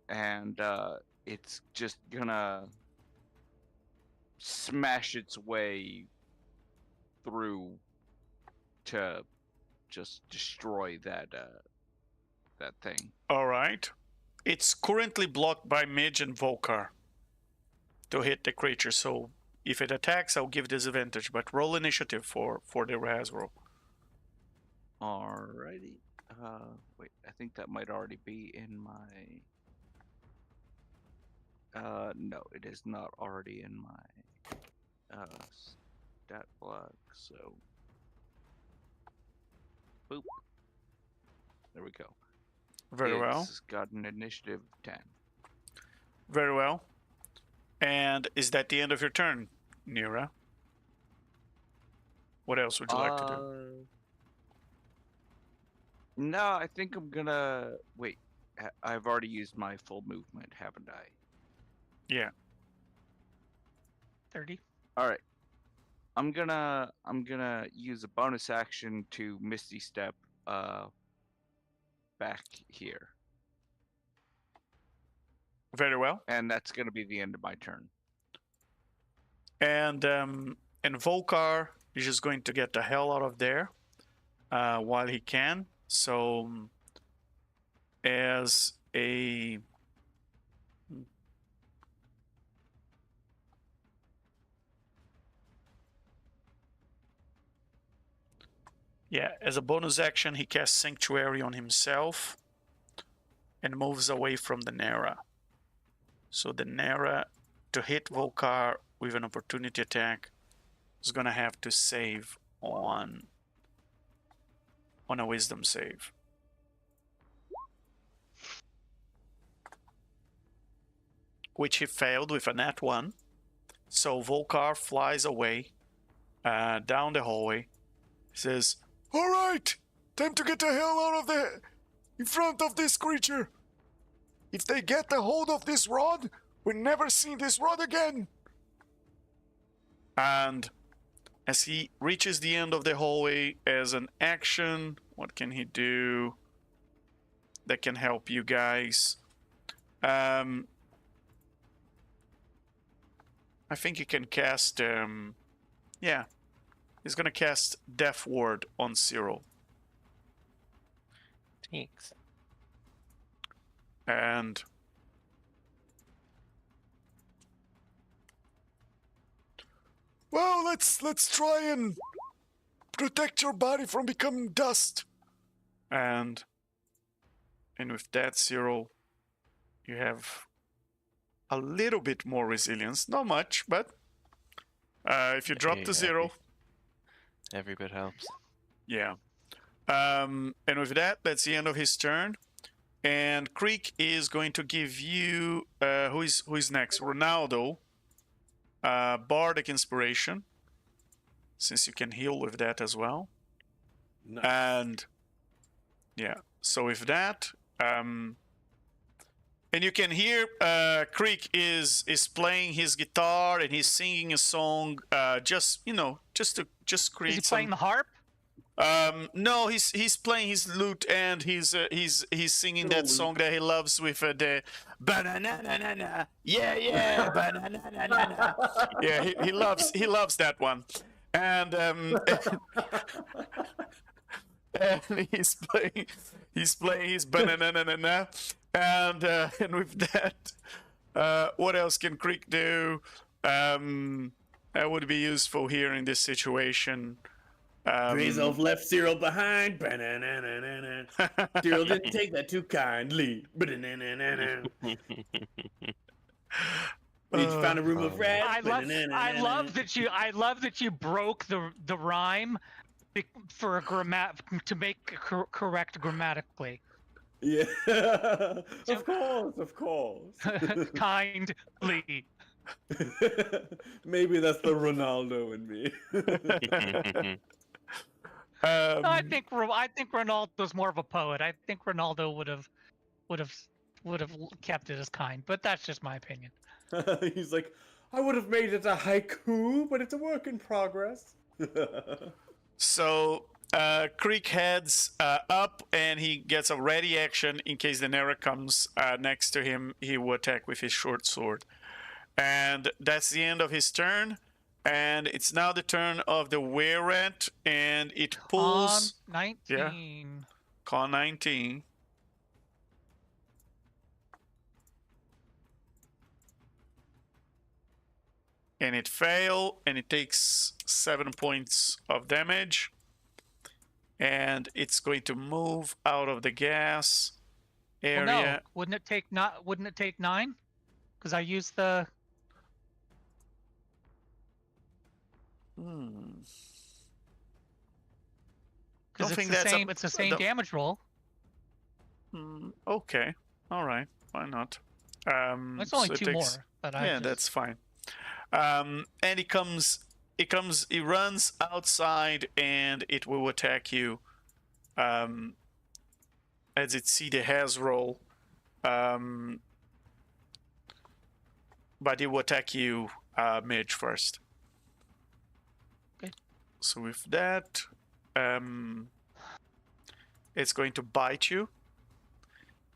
And it's just gonna smash its way through to just destroy that thing. All right. It's currently blocked by Midge and Volkar to hit the creature, so if it attacks, I'll give disadvantage, but roll initiative for the Hasbro. Alrighty. Wait, I think that might already be in my. No, it is not already in my stat block. So, boop. There we go. Very well. It's got an initiative 10. Very well. And is that the end of your turn, Nera? What else would you like to do? No, I think I'm gonna wait. I've already used my full movement, haven't I? Yeah. 30. All right. I'm gonna use a bonus action to Misty Step back here. Very well. And that's gonna be the end of my turn. And Volkar is just going to get the hell out of there while he can. So as a as a bonus action, he casts Sanctuary on himself and moves away from the Nera. So the Nera, to hit Volkar with an opportunity attack, is gonna have to save on a wisdom save. Which he failed with a nat 1. So Volkar flies away down the hallway. He says, "All right, time to get the hell out of there, in front of this creature. If they get a hold of this rod, we'll never see this rod again." And as he reaches the end of the hallway, as an action, what can he do that can help you guys? I think he can cast, he's gonna cast Death Ward on Cyril. Thanks. And well, let's try and protect your body from becoming dust. And with that, Cyril, you have a little bit more resilience. Not much, but if you drop to 0, every bit helps. yeah. And with that, that's the end of his turn. And Creek is going to give you who is next? Ronaldo. Bardic Inspiration, since you can heal with that as well. Nice. And yeah, so with that, and you can hear Creek is playing his guitar and he's singing a song, just create. Is he playing the harp? No, he's playing his lute and he's singing that song that he loves with the banana, yeah, banana. Yeah, he loves that one, and and he's playing his banana, and with that, what else can Creek do? That would be useful here in this situation. Drazov left Cyril behind. Ba-na-na-na-na-na. Cyril didn't take that too kindly. Ba-na-na-na-na. Each found a room of red. I love that you broke the rhyme for a to make correct grammatically. Yeah, of course. Kindly. Maybe that's the Ronaldo in me. I think Ronaldo's more of a poet. I think Ronaldo would have kept it as kind, but that's just my opinion. He's like, I would have made it a haiku, but it's a work in progress. So Creek heads up and he gets a ready action in case the Nera comes next to him. He will attack with his short sword. And that's the end of his turn. And it's now the turn of the Were-rat, and it pulls... Con 19. Yeah. Con 19. And it failed, and it takes 7 points of damage. And it's going to move out of the gas area. Well, no, wouldn't it take 9? Because I used the... Because it's the same damage roll. Okay, all right, why not? It's only so 2 more. That's fine. And it runs outside and it will attack you. As it see the has roll, but it will attack you, Midge, first. Okay. So with that, it's going to bite you.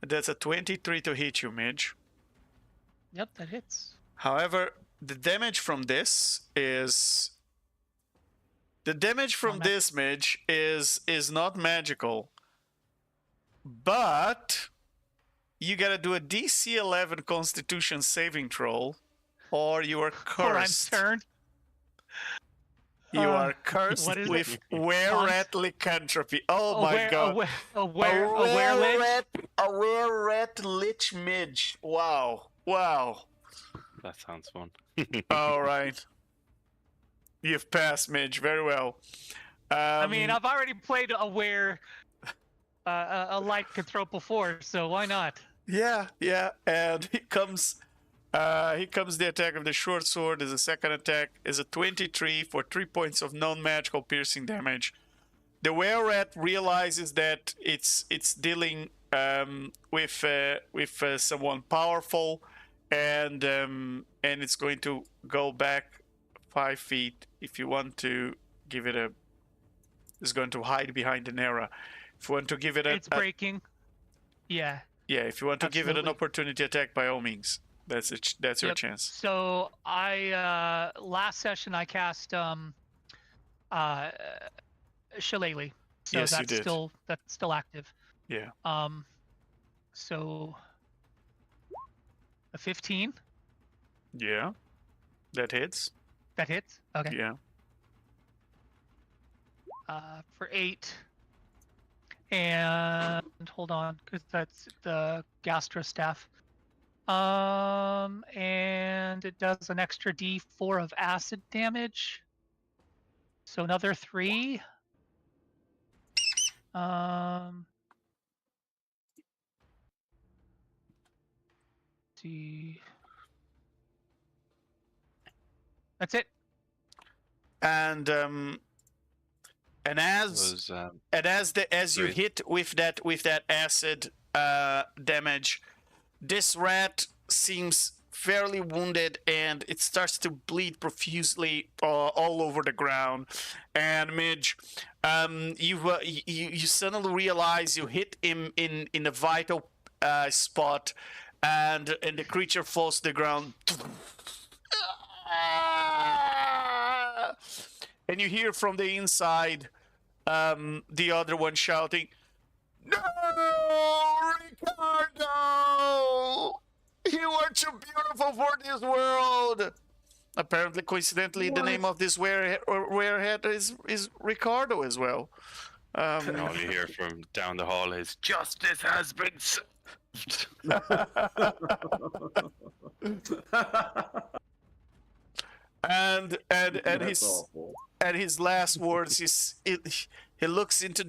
That's a 23 to hit you, Midge. Yep, that hits. However, the damage from this is this mage is not magical, but you gotta do a DC 11 Constitution saving throw, or you are Or I'm cursed. turned. You are cursed what is with it? were-rat lycanthropy. Oh my god! A were-lich? A were-rat lich midge. Wow! Wow! That sounds fun. All right. You've passed, Midge. Very well. I mean, I've already played a lycanthrope before, so why not? yeah. And he comes the attack of the short sword. Is a second attack. Is a 23 for 3 points of non-magical piercing damage. The were-rat realizes that it's dealing with someone powerful, and it's going to go back 5 feet. If you want to give it it's going to hide behind the Nera. If you want to give it It's breaking. Yeah. Yeah, if you want to give it an Absolutely. opportunity attack, by all means, that's your Yep. chance. So I last session I cast Shillelagh. So Yes, you did. that's still active. Yeah. So a 15 Yeah. That hits. that hits. Okay. Yeah. For 8. And hold on, because that's the gastro staff. And it does an extra D4 of acid damage. So another 3. See. That's it. And as Was as you great. hit with that acid damage, this rat seems fairly wounded, and it starts to bleed profusely all over the ground. And Midge, you suddenly realize you hit him in a vital spot, and the creature falls to the ground. And you hear from the inside the other one shouting, "No, Ricardo! You are too beautiful for this world!" Apparently, coincidentally, the name of this werehead is Ricardo as well. and all you hear from down the hall is justice has been served. and That's his awful. and his last words is he looks into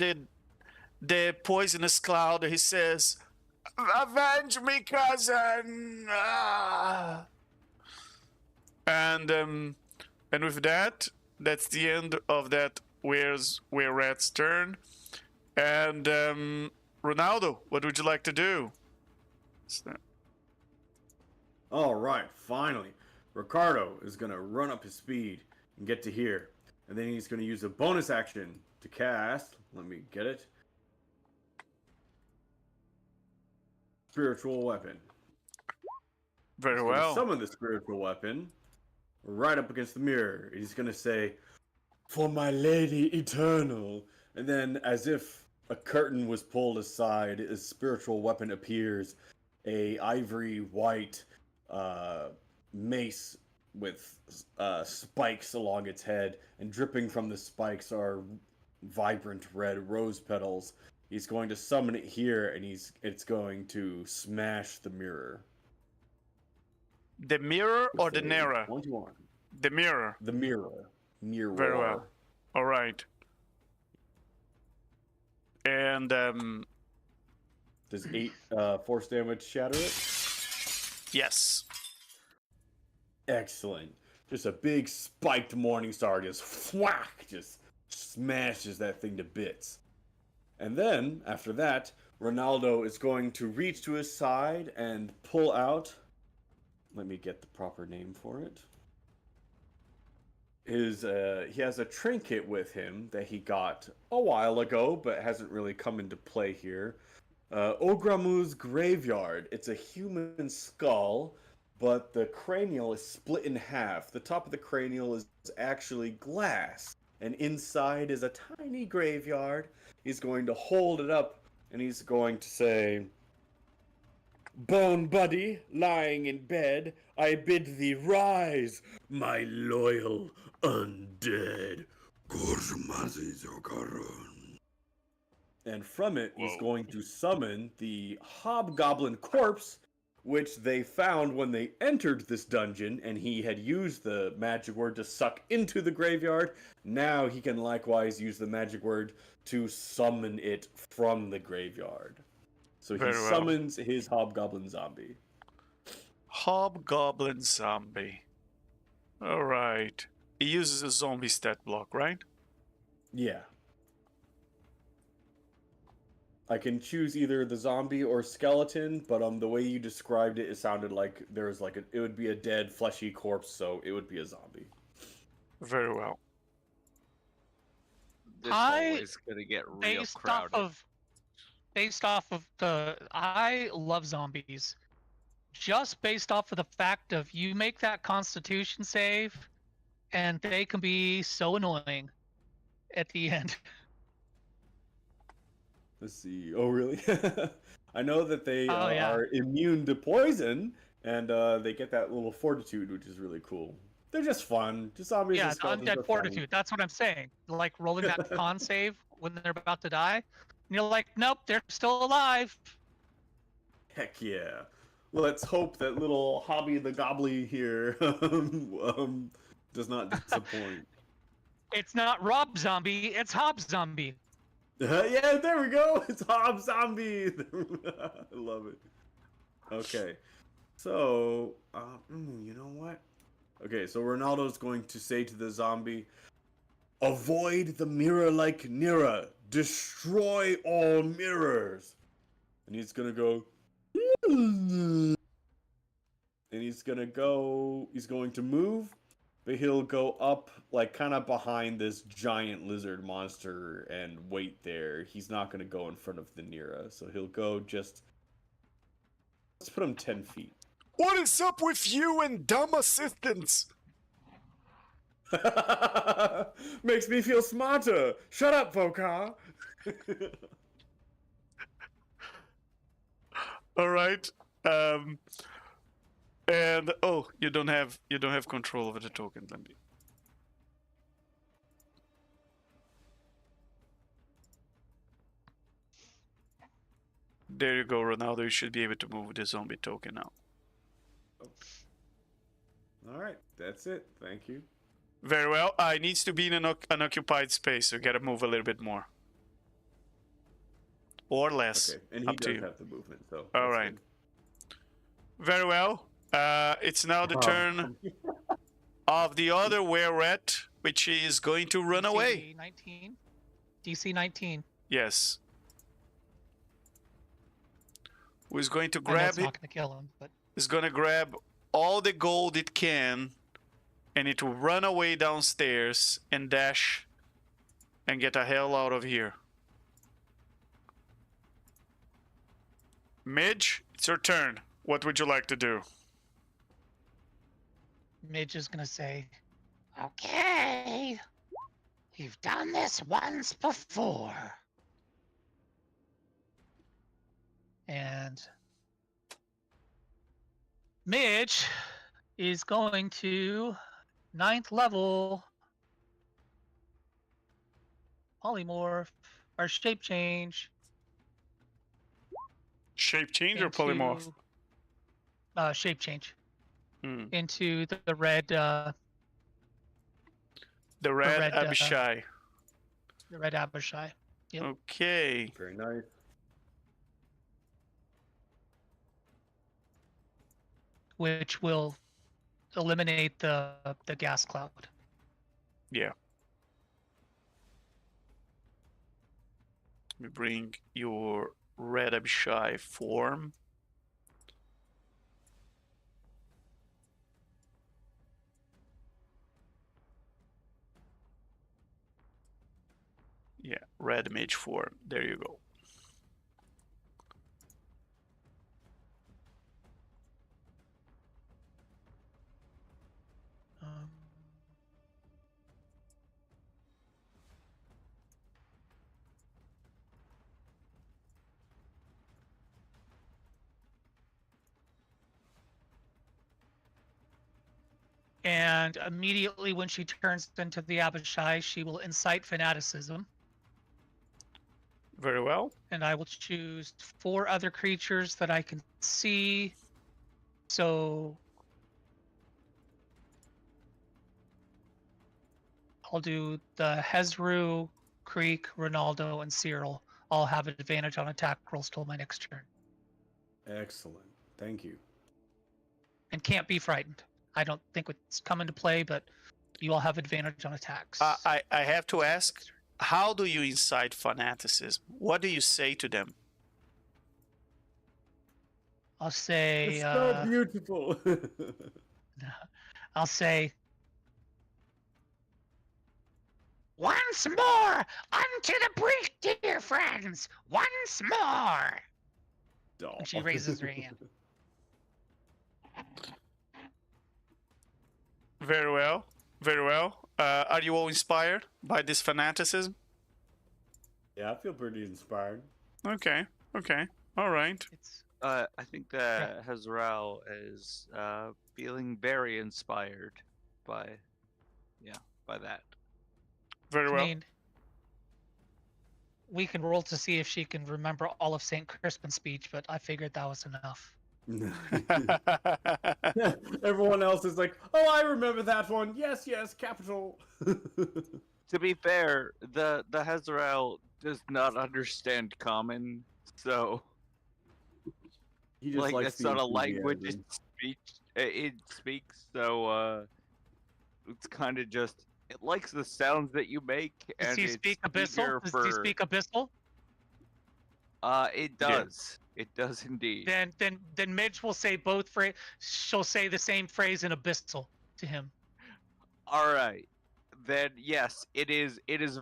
the poisonous cloud. He says, "Avenge me, cousin!" Ah. And with that, that's the end of that were-rat's turn. And Ronaldo, what would you like to do? All right, finally, Ricardo is gonna run up his speed and get to here, and then he's gonna use a bonus action to cast. Let me get it. Spiritual weapon. Very He's gonna well. summon the spiritual weapon right up against the mirror. He's gonna say, "For my lady eternal," and then, as if a curtain was pulled aside, his spiritual weapon appears, a ivory white mace with spikes along its head, and dripping from the spikes are vibrant red rose petals. He's going to summon it here, and it's going to smash the mirror. The mirror or the With a Nera? 21. The mirror. The mirror. Mirror. Very well. All right. And Does 8 force damage shatter it? yes. Excellent. Just a big spiked morning star just whack, just smashes that thing to bits. And then, after that, Ronaldo is going to reach to his side and pull out, let me get the proper name for it. He has a trinket with him that he got a while ago, but hasn't really come into play here. Ogramu's Graveyard. It's a human skull but the cranial is split in half. The top of the cranial is actually glass, and inside is a tiny graveyard. He's going to hold it up, and he's going to say, "Bone buddy, lying in bed, I bid thee rise, my loyal undead." And from it, he's Whoa. going to summon the hobgoblin corpse, which they found when they entered this dungeon, and he had used the magic word to suck into the graveyard. Now he can likewise use the magic word to summon it from the graveyard. So Very he well. summons his hobgoblin zombie. Hobgoblin zombie. Alright. He uses a zombie stat block, right? Yeah. I can choose either the zombie or skeleton, but the way you described it, it sounded like there was like it would be a dead, fleshy corpse, so it would be a zombie. Very well. This I- hallway is gonna get real based crowded. off of I love zombies. Just based off of the fact of you make that Constitution save, and they can be so annoying at the end. Let's see. Oh, really? I know that they Oh, yeah. are immune to poison, and they get that little fortitude, which is really cool. They're just fun. Just zombies Yeah, and the skeletons are undead funny. fortitude. That's what I'm saying. Like rolling that con save when they're about to die, and you're like, nope, they're still alive. Heck yeah. Let's hope that little Hobby the Gobbly here does not disappoint. It's not Rob Zombie, it's Hob Zombie. Yeah, there we go. It's Hob Zombie. I love it. Okay, so you know what? Okay, so Ronaldo's going to say to the zombie, "Avoid the mirror-like Nira. Destroy all mirrors." And he's gonna go. And he's going to move, but he'll go up, like, kind of behind this giant lizard monster and wait there. He's not going to go in front of the Nira, so he'll go just... Let's put him 10 feet. What is up with you and dumb assistants? Makes me feel smarter. Shut up, Vokar. All right. And oh, you don't have control over the token, Lindy. There you go, Ronaldo. You should be able to move the zombie token now. All right, that's it. Thank you. Very well. It needs to be in an occupied space, so you gotta move a little bit more. Or less. Okay, and he up to does you. have the movement, so... All that's right. good. Very well. It's now the turn of the other were-rat, which is going to run away. DC 19. DC 19. Yes. Who's going to I know grab it's it? not going to kill him, but Is going to grab all the gold it can, and it will run away downstairs and dash and get the hell out of here. Midge, it's your turn. What would you like to do? Midge is going to say, Okay. We've done this once before. and Midge is going to 9th level polymorph or shape change. Shape change or polymorph? Shape change Hmm. into the red. The red red, Abishai. The red Abishai. Yep. Okay. Very nice. Which will eliminate the gas cloud. Yeah. Let me bring your red Abishai form. Yeah, red mage form. There you go. And immediately when she turns into the Abishai, she will incite fanaticism. Very well. And I will choose 4 other creatures that I can see. So I'll do the Hezru, Creek, Ronaldo, and Cyril. All have an advantage on attack rolls till my next turn. Excellent. Thank you. And can't be frightened. I don't think it's come into play, but you all have advantage on attacks. I have to ask, how do you incite fanaticism? What do you say to them? I'll say. It's so beautiful. I'll say. Once more, unto the brink, dear friends. Once more. And she raises her hand. Very well. Very well. Are you all inspired by this fanaticism? Yeah, I feel pretty inspired. Okay. Okay. All right. It's I think that Hezral is feeling very inspired by that. Very I well. mean, we can roll to see if she can remember all of St. Crispin's speech, but I figured that was enough. Everyone else is like, oh, I remember that one. Yes, yes, capital. To be fair, the Hezral does not understand common, so He just like likes that's the not a language enthusiasm. it speaks, so it's kind of just it likes the sounds that you make. Does and he it's speak Abyssal? eager Does he speak Abyssal? It does. It does indeed. Then Midge will say both phrases. She'll say the same phrase in Abyssal to him. All right. Then yes, it is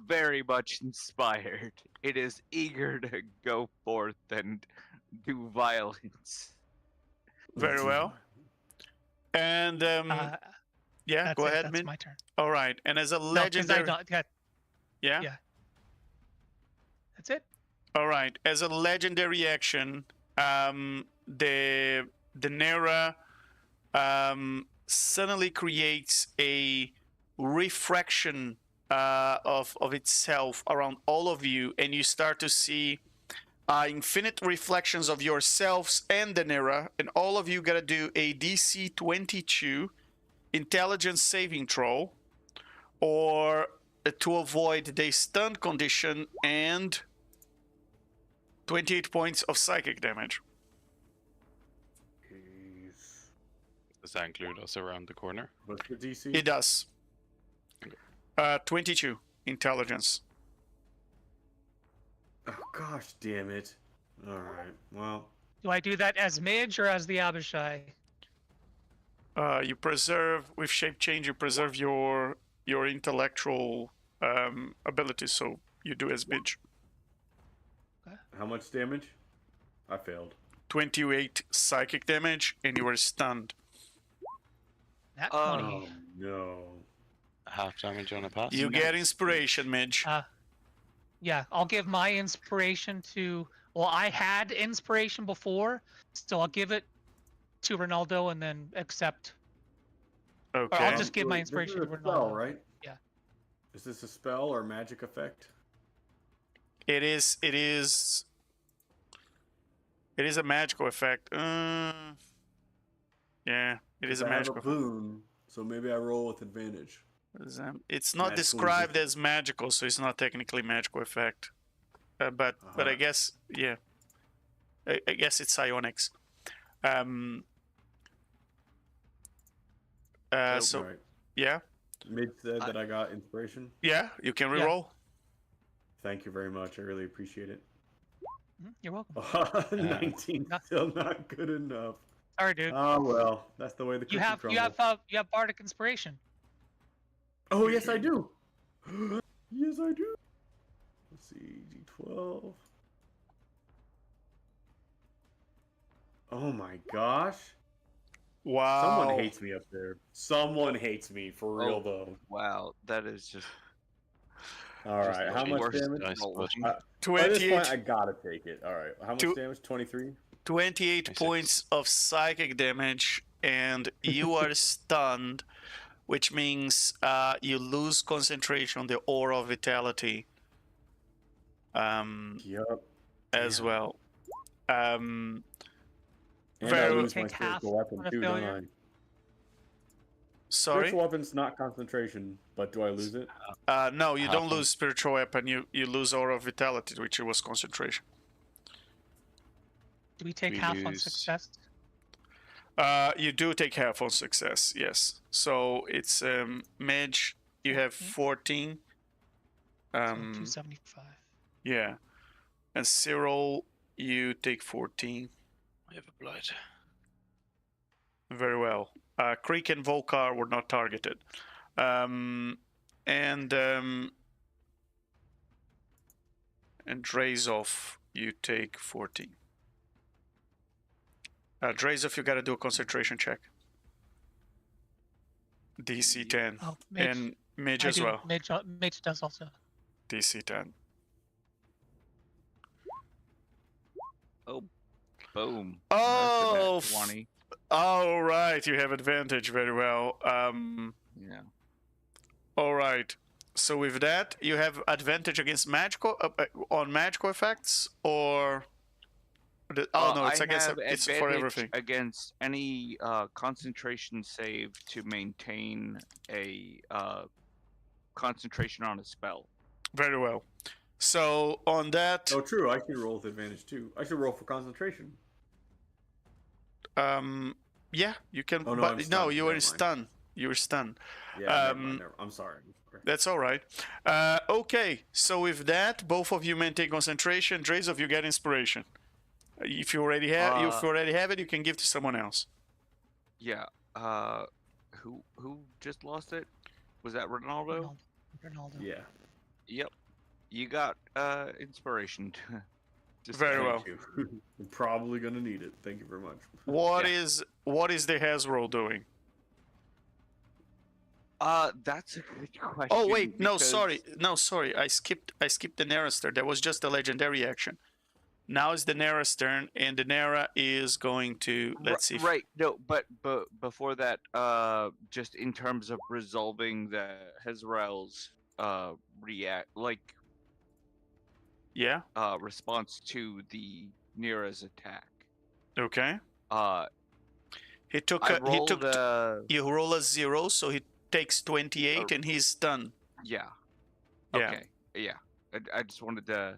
very much inspired. It is eager to go forth and do violence. Very well. And yeah, That's go it. ahead, That's Min. my turn. All right. And as a No, 'cause legendary, I don't. yeah. Yeah. That's it. All right. As a legendary action, the Nera suddenly creates a refraction of itself around all of you, and you start to see infinite reflections of yourselves and the Nera, and all of you gotta do a DC 22 intelligence saving throw, or to avoid the stun condition and 28 points of psychic damage. Jeez. Does that include us around the corner? What's the DC? It does. 22 intelligence. Oh gosh, damn it! All right, well, Do I do that as Midge or as the Abishai? You preserve with shape change. You preserve your intellectual abilities, so you do as Midge. how much damage? I failed. 28 psychic damage, and you are stunned. That Oh. 20. Oh no! Half damage on a pass? You get inspiration, Midge. Yeah, I'll give my inspiration to. Well, I had inspiration before, so I'll give it to Ronaldo and then accept. Okay. Or I'll just give my This is inspiration to a spell, Ronaldo. right? Yeah. Is this a spell or magic effect? It is a magical effect. Yeah, it is a I have magical. a boon, so maybe I roll with advantage. It's not Magical described as magical, so it's not technically magical effect. But I guess yeah, I guess it's psionics. So Alright. yeah, Mid said that I got inspiration. yeah, you can Yeah. reroll. Thank you very much. I really appreciate it. You're welcome. 19 No. still not good enough. Sorry, dude. Oh well, that's the way the cookie you have bardic inspiration. Oh yes, I do. Yes, I do. Let's see, D12. Oh my gosh. Wow. Someone hates me up there. Someone hates me for real Oh. though. Wow, that is just All Just right, the how much worst damage? dice roll. button. By this 28, point, I gotta take it. All right, how much Two- damage? 23. 28 26. points of psychic damage, and you are stunned which means you lose concentration on the aura of vitality Yep. as Yeah. well. And I Very- lose my Take half spiritual weapon on a too, don't failure? I? Sorry? Spiritual weapon's not concentration, but do I lose it? No, you don't Half on- lose spiritual weapon. You lose aura of vitality, which was concentration. Do we take We half on lose- success? You do take half on success, yes. So it's mage. You have 14. So 275. Yeah, and Cyril, you take 14. I have a blight. Very well. Creek and Volkar were not targeted. And Drazov, you take 14. Drazov, you gotta do a concentration check. DC 10. Oh, mage. And Mage I as do. well. Mage does also. DC 10. Boom. Oh, That's a nat 20. All right, you have advantage. Very well. Yeah. All right. So with that, you have advantage against magical on magical effects, or no, it's I against have it's for advantage everything. against any concentration save to maintain a concentration on a spell. Very well. So on that, Oh, true. I should roll with advantage too. I should roll for concentration. yeah, you can. Oh, no, but I'm no, stunned. you were Never mind. stunned. You were stunned. Yeah, never mind, I'm sorry. That's all right. Okay, so with that, both of you maintain concentration. Drazov, you get inspiration. If you already have it, you can give to someone else. Yeah. Who just lost it? Was that Ronaldo? Ronaldo. Yeah. Yep. You got inspiration. Just Very saying. well. Thank you. I'm probably gonna need it. Thank you very much. What Yeah. is the Hasbro doing? That's a good question. Oh wait, no, because- sorry. I skipped the Nera's turn. That was just a legendary action. Now it's the Nera's turn, and the Nera is going to let's see. Right. No, but before that, just in terms of resolving the Hezrael's Yeah. response to the Nera's attack. Okay. He took I a, rolled he took you roll a 0, so he takes 28, and he's done. yeah. Yeah. Okay. Yeah. I just wanted to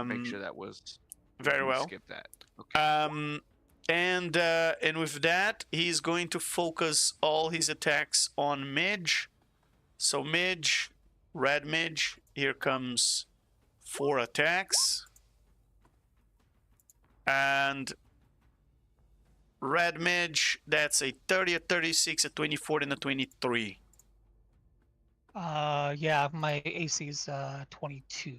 make sure that was Very didn't well. Skip that. Okay. And with that, he's going to focus all his attacks on Midge. So Midge, red Midge, here comes 4 attacks. And red Midge, that's a 30, a 36, a 24, and a 23. Yeah, my AC is 22.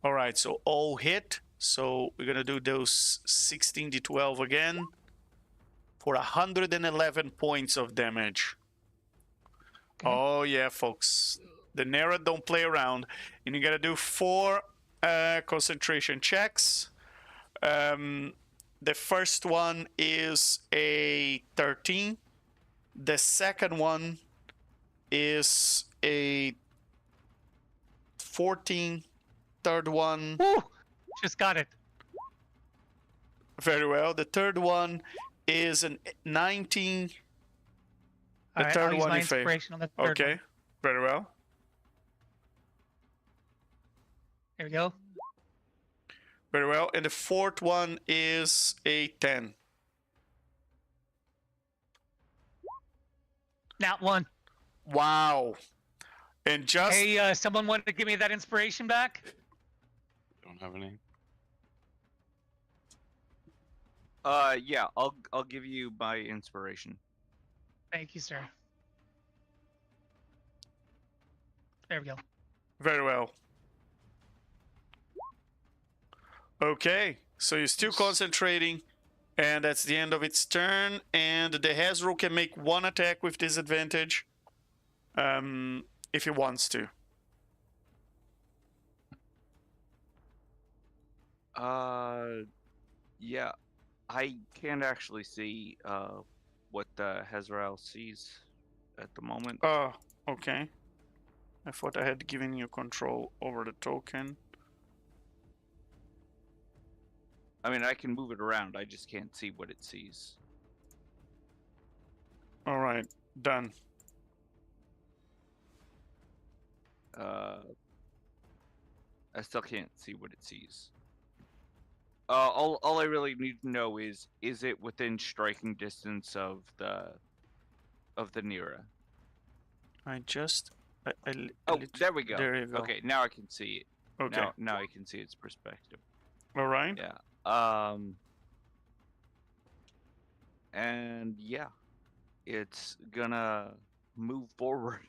All right, so all hit. So we're gonna do those 16d12 again for 111 points of damage. Okay. Oh yeah, folks, the Nera don't play around, and you gotta do 4 concentration checks. The first one is a 13. The second one is a 14. Third one, Woo! Just got it. very well. The third one is a 19. The All right, third I'll use one my you fail. inspiration on the third Okay, one. very well. There we go. Very well. And the fourth one is a 10. Nat 1. Wow. And just Hey, someone wanted to give me that inspiration back? Don't have any. Yeah. I'll give you my inspiration. Thank you, sir. There we go. very well. Okay, so you're still concentrating, and that's the end of its turn. And the Hasbro can make 1 attack with disadvantage, if he wants to. Yeah. I can't actually see what the Hezrael sees at the moment. Oh, okay. I thought I had given you control over the token. I mean, I can move it around. I just can't see what it sees. All right, done. I still can't see what it sees. All I really need to know is it within striking distance of the Nira? Oh, there we go. There you go. Okay, now I can see it. Okay. Now I can see its perspective. All right. Yeah. And yeah, it's gonna move forward,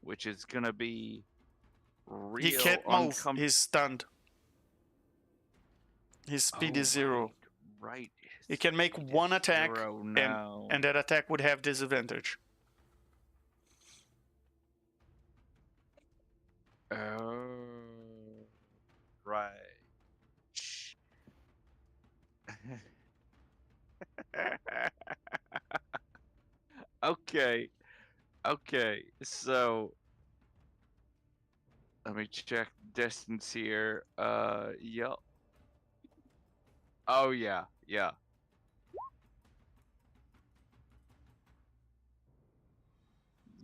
which is gonna be real. He can't move. He's stunned. His speed is 0. Right. He can make one attack, now. and that attack would have disadvantage. Right. Okay. Okay. So let me check distance here. Yep. Oh yeah. Yeah.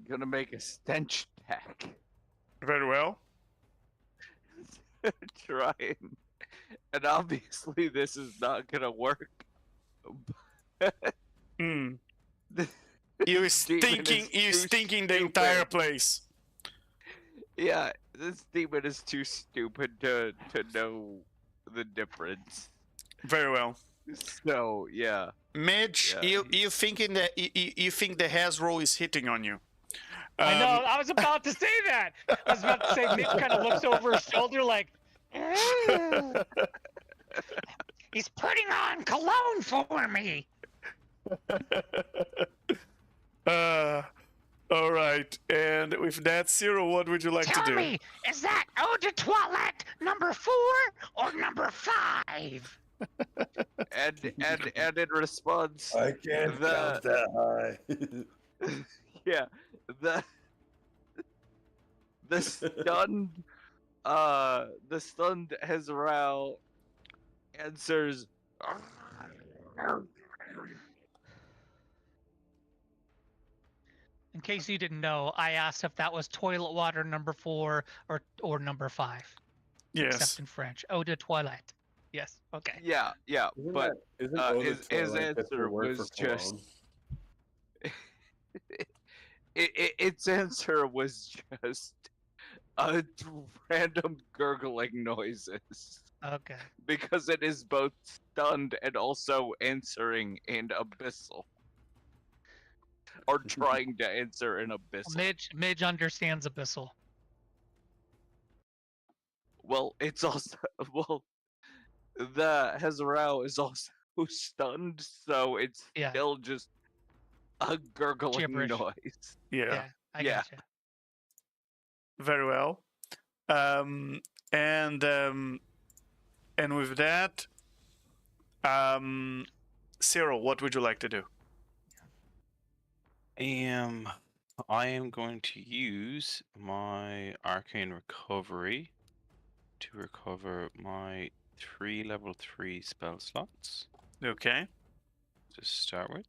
Gonna make a stench attack. Very well. Trying. And obviously this is not gonna work. Hmm. You stinking the entire place. Yeah, this demon is too stupid to know the difference. Very well. So yeah. Midge, Yeah, you thinking that you think the Hasbro is hitting on you? I know. I was about to say that. I was about to say Nick kind of looks over his shoulder like, He's putting on cologne for me. All right. And with that, Cyril, what would you like to Tell do? me, is that eau de toilette number 4 or number 5? And in response, I can't count that high. yeah, the stunned Hezral answers. In case you didn't know, I asked if that was toilet water number 4 or number 5. Yes. Except in French. Eau de toilette. Yes. Okay. Yeah, but his answer was just. Its answer was just random gurgling noises. Okay. Because it is both stunned and also answering in abyssal. Or trying to answer in abyssal. Midge understands abyssal. Well, it's also the Hezarao is also stunned, so it's still just a gurgling Gibberish. noise. Yeah. I gotcha. Very well. And with that, Cyril, what would you like to do? I am going to use my arcane recovery to recover my 3 level 3 spell slots Okay. to start with.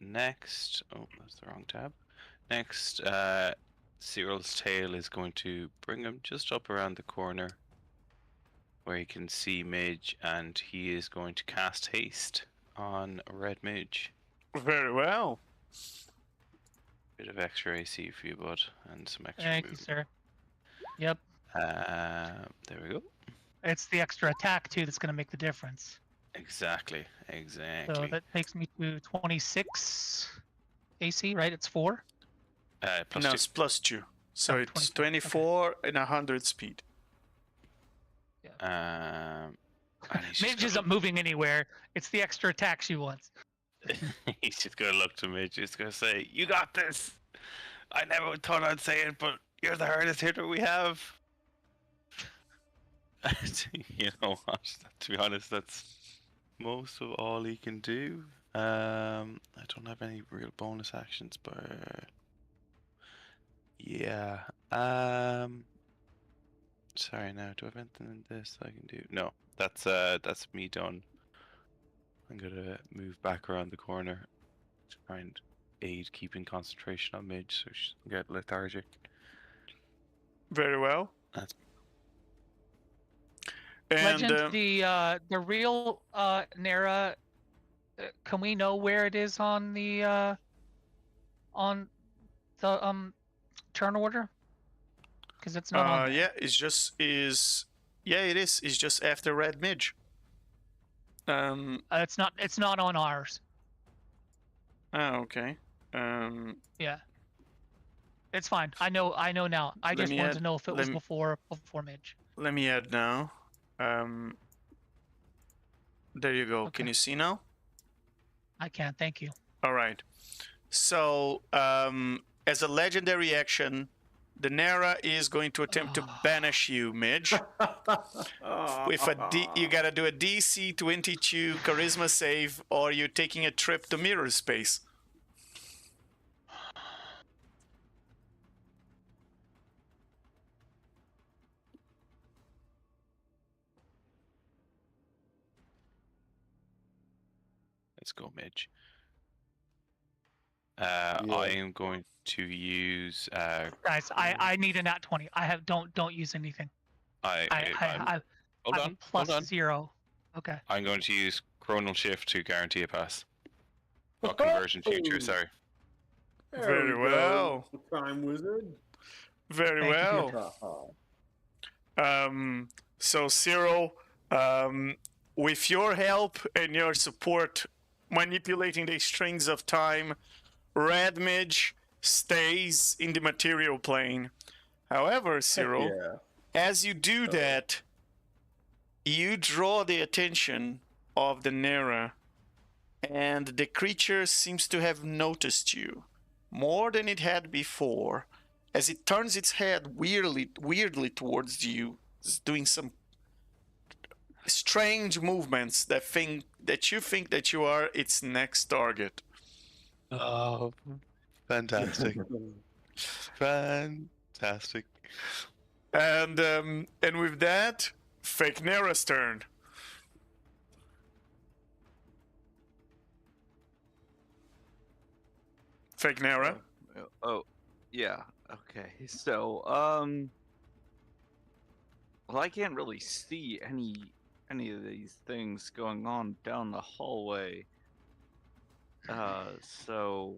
Next, oh, that's the wrong tab. Next, Cyril's tail is going to bring him just up around the corner where he can see Midge, and he is going to cast haste on Red Midge. Very well. Bit of extra AC for you, bud, and some extra Thank you, movement. sir. Yep. There we go. It's the extra attack too that's going to make the difference. Exactly. So that takes me to 26 AC, right? It's 4. Plus No, 2. it's plus 2. So Oh, it's 24, 24 and 100 speed. And he's just Midge isn't moving anywhere. It's the extra attack she wants. he's just gonna look to Midge. He's gonna say, "You got this." I never thought I'd say it, but you're the hardest hitter we have. You know what? To be honest, that's most of all he can do. I don't have any real bonus actions, but yeah. Sorry, now do I have anything in this I can do? No, that's me done. I'm gonna move back around the corner to try and aid keeping concentration on Midge, so she doesn't get lethargic. Very well. That's And Legend, the real Nera. Can we know where it is on the turn order? Because it's not on there. yeah, it's just yeah, it is. It's just after Red Midge. It's not on ours. Okay. Yeah. It's fine. I know now. I Let just me wanted add- to know if it let was me- before Midge. Let me add now. There you go. Can Okay. you see now? I can't. Thank you. All right. So, as a legendary action, the Nera is going to attempt to banish you, Midge. With you gotta do a DC 22 Charisma save, or you're taking a trip to mirror space. Let's go, Midge. I am going to use. Guys, I need a nat 20. I have don't use anything. I'm- I hold have on, a plus hold on. 0. Okay. I'm going to use Chronal Shift to guarantee a pass. Not Conversion Future, sorry. There Very we go, well. Time Wizard. Very Thank you. well. So Cyril, with your help and your support, manipulating the strings of time, Red Midge stays in the material plane. However, Cyril, Yeah. as you do that, you draw the attention of the Nera, and the creature seems to have noticed you more than it had before, as it turns its head weirdly towards you, doing some strange movements that you think that you are its next target. Oh, fantastic. Fantastic. And with that, Fake Nera's turn. Fake Nera. Oh, yeah. Okay. So, well, I can't really see any of these things going on down the hallway. So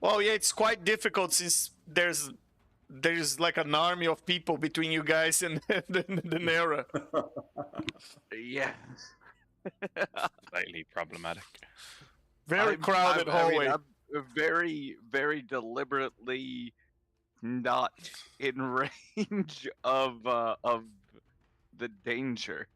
Well, yeah, it's quite difficult since there's like an army of people between you guys and the Nera. yeah. Slightly problematic. Very crowded hallway. I'm very, very deliberately not in range of the danger.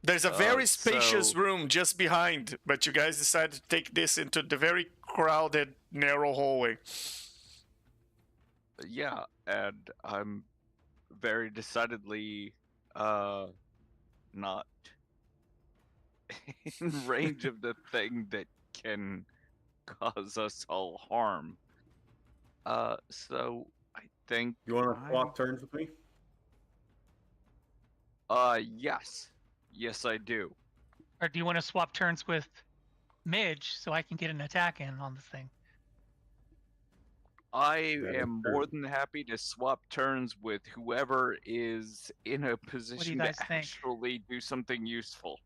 There's a very spacious so- room just behind, but you guys decided to take this into the very crowded, narrow hallway. Yeah, and I'm very decidedly not in range of the thing that can cause us all harm. So I think You want to swap turns with me? yes I do. Or do you want to swap turns with Midge so I can get an attack in on the thing? I That is am true. more than happy to swap turns with whoever is in a position to guys think? actually do something useful.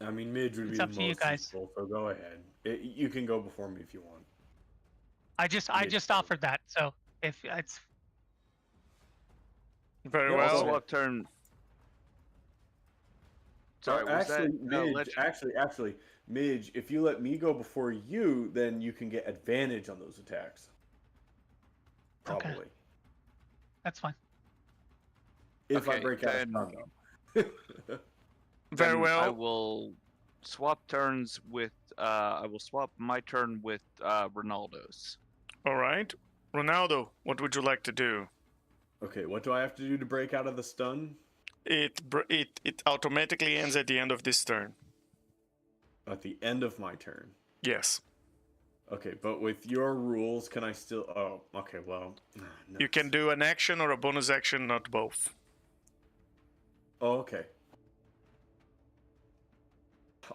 I mean, Midge would It's be up the to you most guys. useful, so go ahead. You can go before me if you want. I just Midge. offered that. So if it's Very Yeah, well. so- Swap turn. Sorry, was actually, that Midge. legend? Actually, Midge. If you let me go before you, then you can get advantage on those attacks. Okay. Probably. that's fine. If I Okay, break out of then- stun, though. Very Then I well. will swap turns with. I will swap my turn with Ronaldo's. All right. Ronaldo, what would you like to do? Okay, what do I have to do to break out of the stun? It automatically ends at the end of this turn. At the end of my turn. Yes. Okay, but with your rules, can I still... Oh, okay, well... You can do an action or a bonus action, not both. Oh, okay.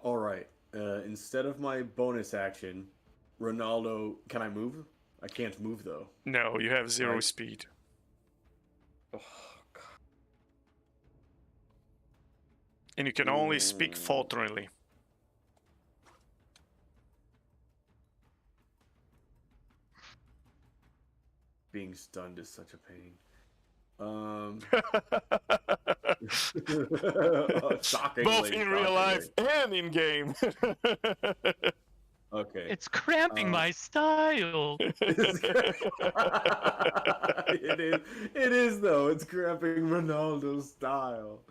Alright. Instead of my bonus action, Ronaldo... Can I move? I can't move, though. No, you have 0 Right. speed. Oh, God. And you can only speak falteringly. Being stunned is such a pain. Shockingly. Both in real life shockingly. and in game. Okay. It's cramping my style. It is though. It's cramping Ronaldo's style.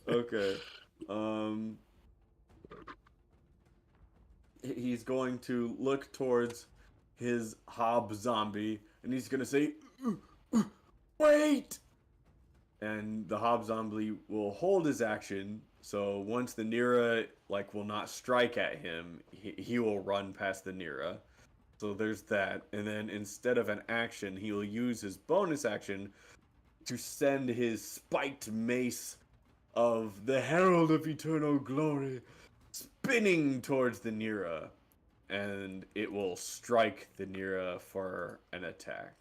Okay. He's going to look towards his hob zombie and he's gonna say, "Wait!" And the hob zombie will hold his action. So once the Nira will not strike at him, he will run past the Nira. So there's that. And then instead of an action, he will use his bonus action to send his spiked mace of the Herald of Eternal Glory spinning towards the Nira. And it will strike the Nira for an attack.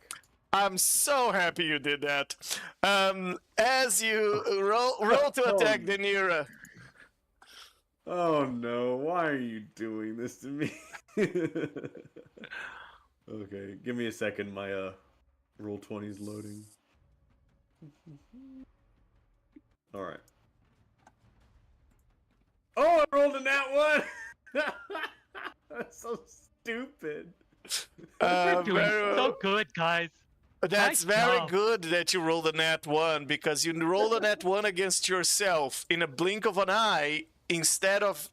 I'm so happy you did that. As you roll to attack the Nira. Oh no, why are you doing this to me? Okay, give me a second, my roll 20 is loading. Alright. Oh, I rolled a nat 1! That's so stupid. You're doing very so good, guys. That's Nice very job. good that you rolled a nat 1, because you roll a nat 1 against yourself in a blink of an eye. Instead of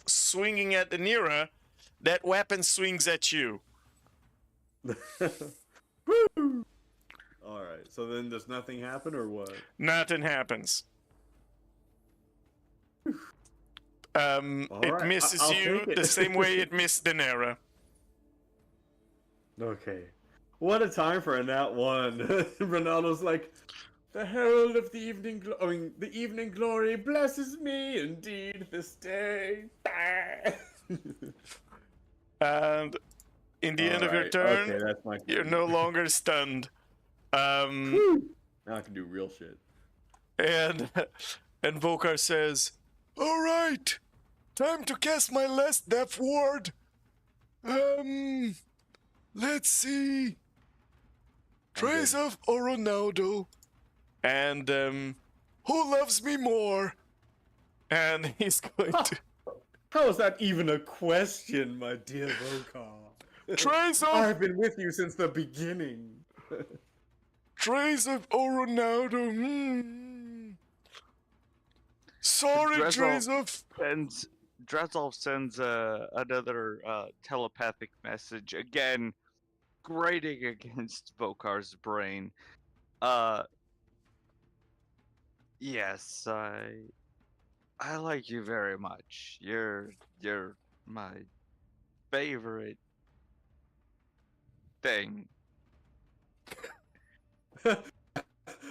swinging at the Nira, that weapon swings at you. Woo! Alright, so then does nothing happen or what? Nothing happens. It Alright, misses I'll you take it. the same way it missed the Nira. Okay. What a time for a nat 1. Ronaldo's like, the herald of the evening the evening glory blesses me indeed this day. And in the end of your Alright, turn, okay, that's my you're turn. no longer stunned. Whew. Now I can do real shit. And Vokar says, "All right, time to cast my last death ward. Let's see. Trace of Ronaldo. And who loves me more?" And he's going to How is that even a question, my dear Vokar? Trace of I've been with you since the beginning. Trace of Ronaldo. Sorry, Drezov Trace of. Drezov sends another telepathic message, again, grating against Vokar's brain. Yes, I like you very much. You're my favorite thing.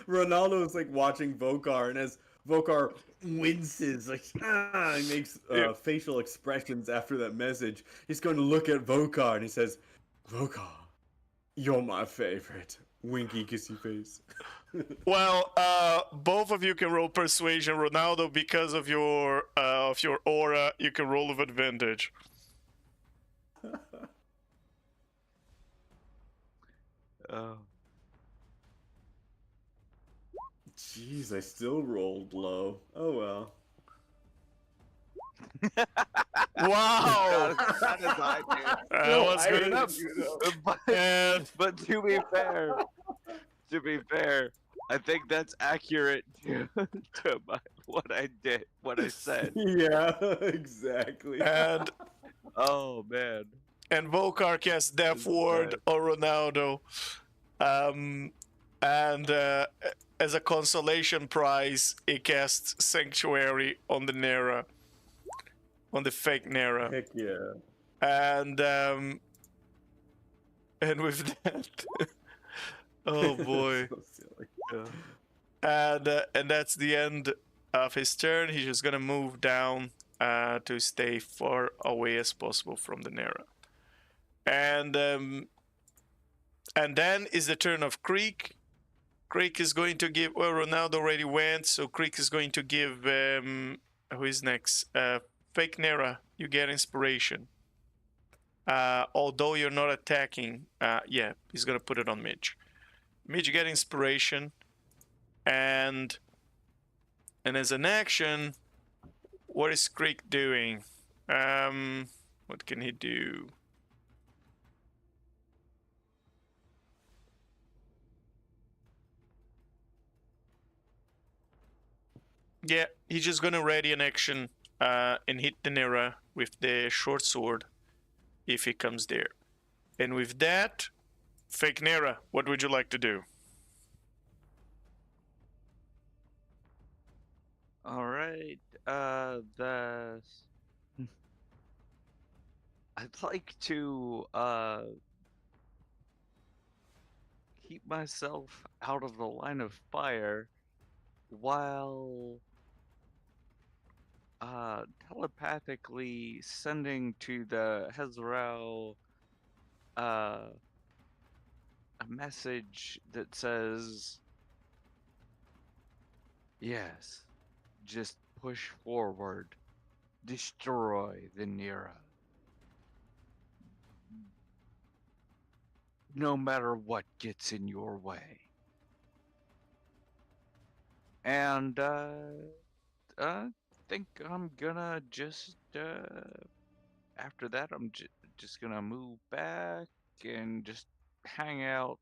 Ronaldo is like watching Vokar, and as Vokar winces, he makes facial expressions after that message. He's going to look at Vokar and he says, "Vokar, you're my favorite." Winky kissy face. Well, both of you can roll persuasion, Ronaldo, because of your aura. You can roll with advantage. Oh. Jeez, I still rolled low. Oh well. Wow, That is I do. that was good I- enough. And But to be fair, I think that's accurate to what I did, what I said. Yeah, exactly. and Oh man. and Vokar casts Death This is Ward bad. on Ronaldo. And as a consolation prize, he casts Sanctuary on the Nera. on the fake Nera. Heck yeah. And with that, oh boy. So silly. And that's the end of his turn. He's just gonna move down to stay far away as possible from the Nera. And then is the turn of Creek. Creek is going to give. Well, Ronaldo already went, so Creek is going to give. Who is next? Fake Nera. You get inspiration. Although you're not attacking, yeah, he's gonna put it on Midge. Midge get inspiration, and as an action, what is Creek doing? What can he do? Yeah, he's just gonna ready an action and hit the Nera with the short sword if he comes there. And with that, Fake Nera, what would you like to do? All right. I'd like to keep myself out of the line of fire while telepathically sending to the Hezrel a message that says, yes, just push forward, destroy the Nera. No matter what gets in your way. And I think I'm gonna just after that I'm just gonna move back and just hang out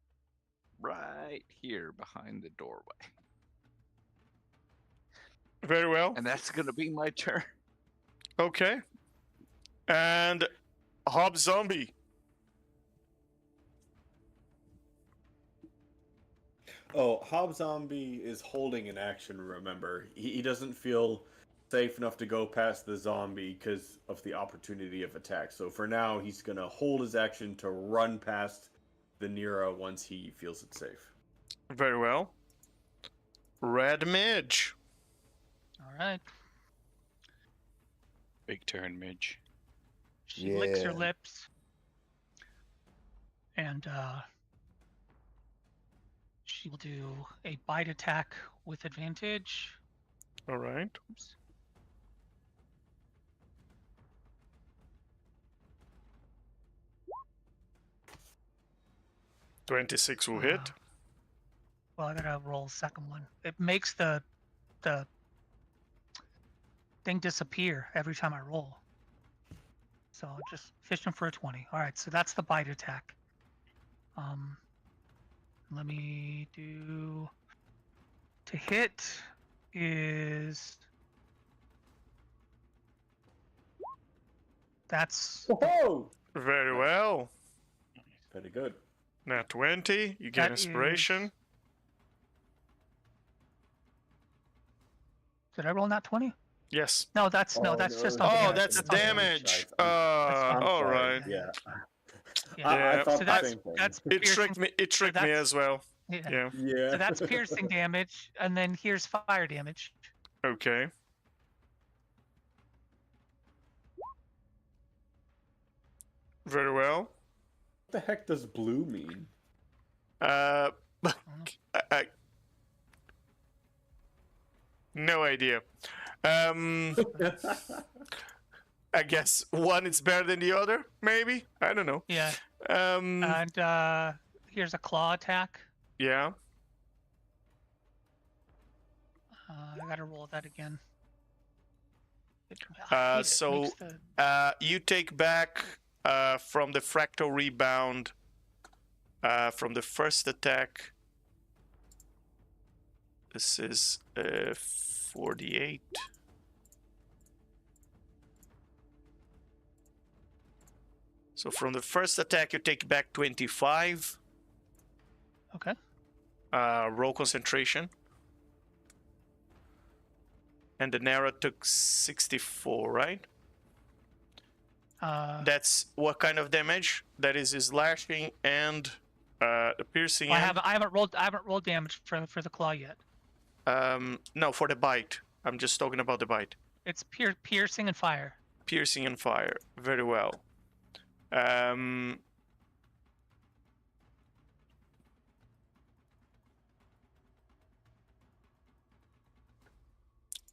right here behind the doorway. Very well. And that's gonna be my turn. Okay. And Hob Zombie. Oh, Hob Zombie is holding an action, remember. He doesn't feel safe enough to go past the zombie because of the opportunity of attack. So for now, he's going to hold his action to run past the Nera once he feels it's safe. Very well. Red Midge. All right. Big turn, Midge. She licks her Yeah. lips. And she will do a bite attack with advantage. All right. Oops. $26 will hit. Well, I gotta roll a second one. It makes the thing disappear every time I roll. So just fishing for a 20. All right, so that's the bite attack. Let me do. To hit is. That's. Whoa! Very well. Pretty good. Nat 20. You get That inspiration. is- Did I roll not 20? Yes. No, that's Oh, that's no, just no, on Oh, damage. that's on damage. damage. I'm All sorry, right. Yeah. Yeah. I thought So the same thing. that's It piercing. tricked me. It tricked me that's- as well. Yeah. Yeah. Yeah. So that's piercing damage, and then here's fire damage. Okay. Very well. What the heck does blue mean? I no idea. I guess one is better than the other. Maybe. I don't know. Yeah. Mm. And here's a claw attack. Yeah. I gotta roll that again. I hate it. So Makes the- you take back from the fractal rebound from the first attack. This is 48. So from the first attack, you take back 25. Okay. Roll concentration. And the Nara took 64, right? That's what kind of damage? That is his lashing and the piercing. I and... haven't rolled damage for the claw yet. No, for the bite. I'm just talking about the bite. It's piercing and fire. Piercing and fire. Very well.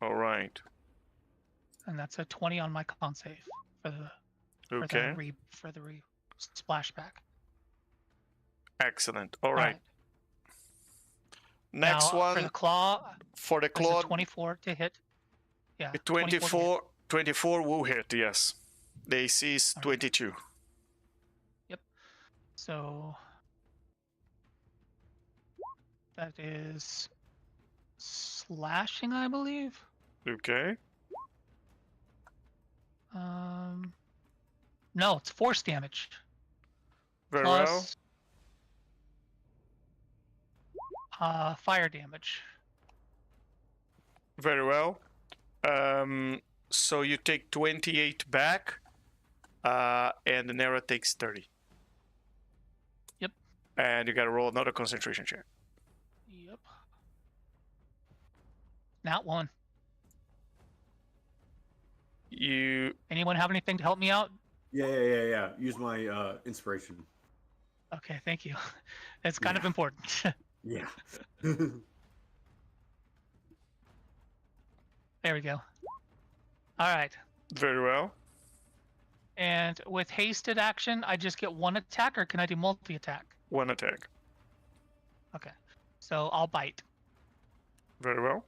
All right. And that's a 20 on my con save for the Okay. for the splashback. Excellent. All right. Next Now, one for the claw. for the There's a claw. 24 to hit. Yeah. 24. 24 will hit. Yes. The AC is 22. Yep. So that is slashing, I believe. Okay. No, it's force damage. Very well. Plus, fire damage. Very well. So you take 28 back, and the Nera takes 30. Yep. And you gotta roll another concentration check. Yep. Not one. Anyone have anything to help me out? Yeah. Use my inspiration. Okay, thank you. It's kind of important. Yeah. There we go. All right. Very well. And with hasted action, I just get one attack, or can I do multi-attack? One attack. Okay. So I'll bite. Very well.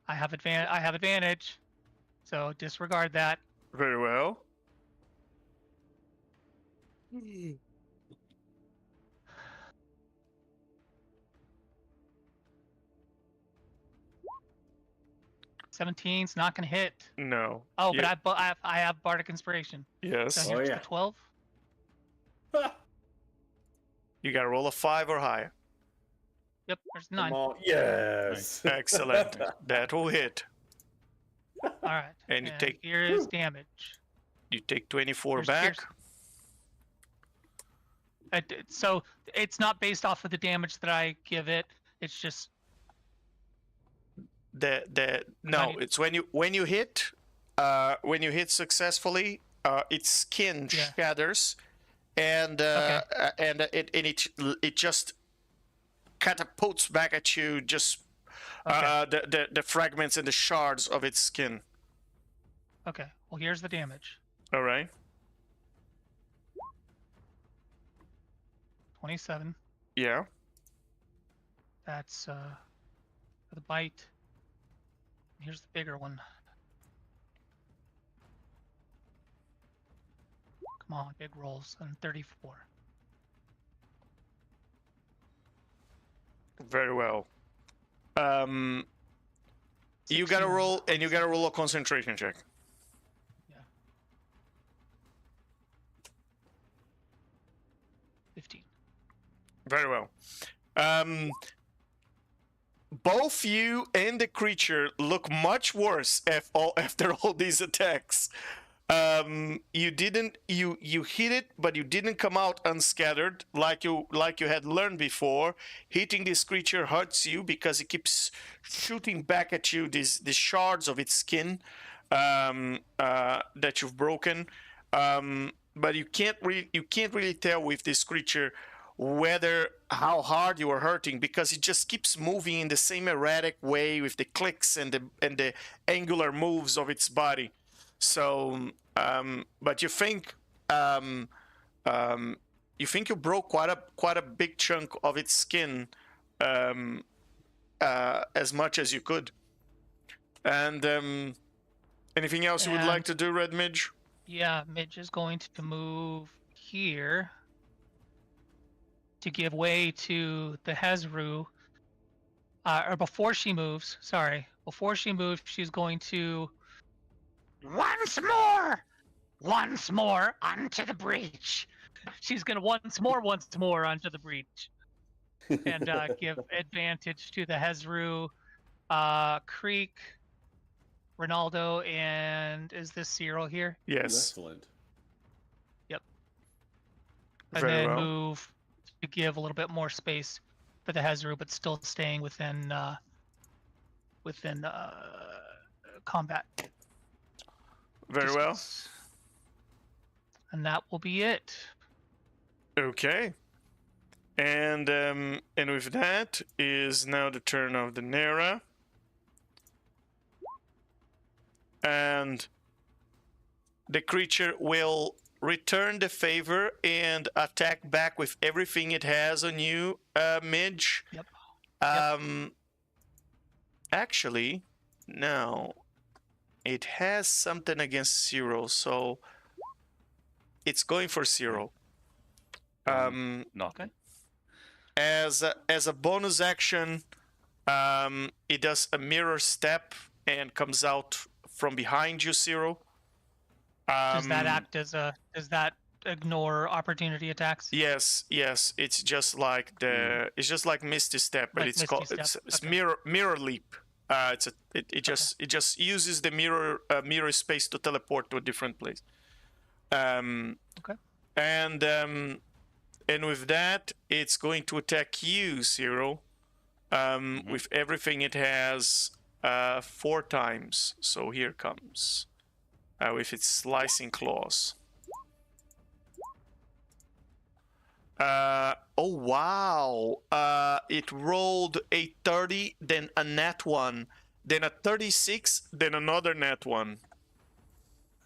I have advantage, so disregard that. Very well. $17's not gonna hit. No. Oh, Yeah. but I have bardic inspiration. Yes. So here's the 12. You gotta roll a 5 or higher. Yep, there's 9. All Yes. Excellent. That will hit. right. And you take- here is damage. You take 24 Here's back. So it's not based off of the damage that I give it. It's just No, Ninety- it's when you hit successfully, its skin Yeah. shatters, and it just catapults back at you, just the fragments and the shards of its skin. okay. Well, here's the damage. All right. 27. Yeah. That's for the bite. Here's the bigger one. Come on, big rolls. And 34. Very well. You gotta 16. roll, and you gotta roll a concentration check. Yeah. 15. Very well. Both you and the creature look much worse after all these attacks. You hit it, but you didn't come out unscattered like you had learned before. Hitting this creature hurts you because it keeps shooting back at you these shards of its skin that you've broken. But you can't really tell with this creature how hard you are hurting, because it just keeps moving in the same erratic way with the clicks and the angular moves of its body. So, but you think you broke quite a big chunk of its skin, as much as you could. And anything else you would like to do, Red Midge? Yeah, Midge is going to move here to give way to the Hezru. Or before she moves, she's going to Once more onto the breach. she's gonna once more onto the breach, and give advantage to the Hezru, Creek, Ronaldo, and is this Cyril here? Yes. Excellent. And Very then well. move to give a little bit more space for the Hezru, but still staying within combat. Very well. distance. And that will be it. Okay. And with that is now the turn of the Nera. And the creature will return the favor and attack back with everything it has on you, Midge. Yep. Actually, no. It has something against zero, so it's going for zero. Nothing. Okay. As a bonus action, it does a mirror step and comes out from behind you, Zero. Does that act as a? Does that ignore opportunity attacks? Yes. It's just like it's just like Misty Step, but Like it's Misty called Step, it's okay. mirror leap. It just uses the mirror space to teleport to a different place. Okay. And with that, it's going to attack you, Zero. With everything it has 4 times. So here comes with its slicing claws. Oh wow! It rolled a 30, then a nat 1, then a 36, then another nat 1.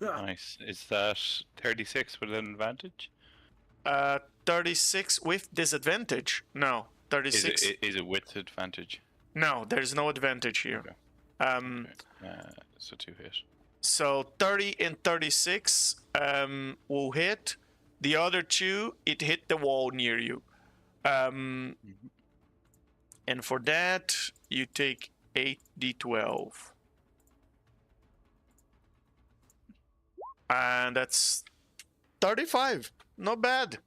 Nice. Is that 36 with an advantage? 36 with disadvantage? No, 36. Is it with advantage? No, there's no advantage here. Okay. So 2 hit. So 30 and 36 will hit. The other 2, it hit the wall near you. And for that, you take 8d12. And that's 35. Not bad.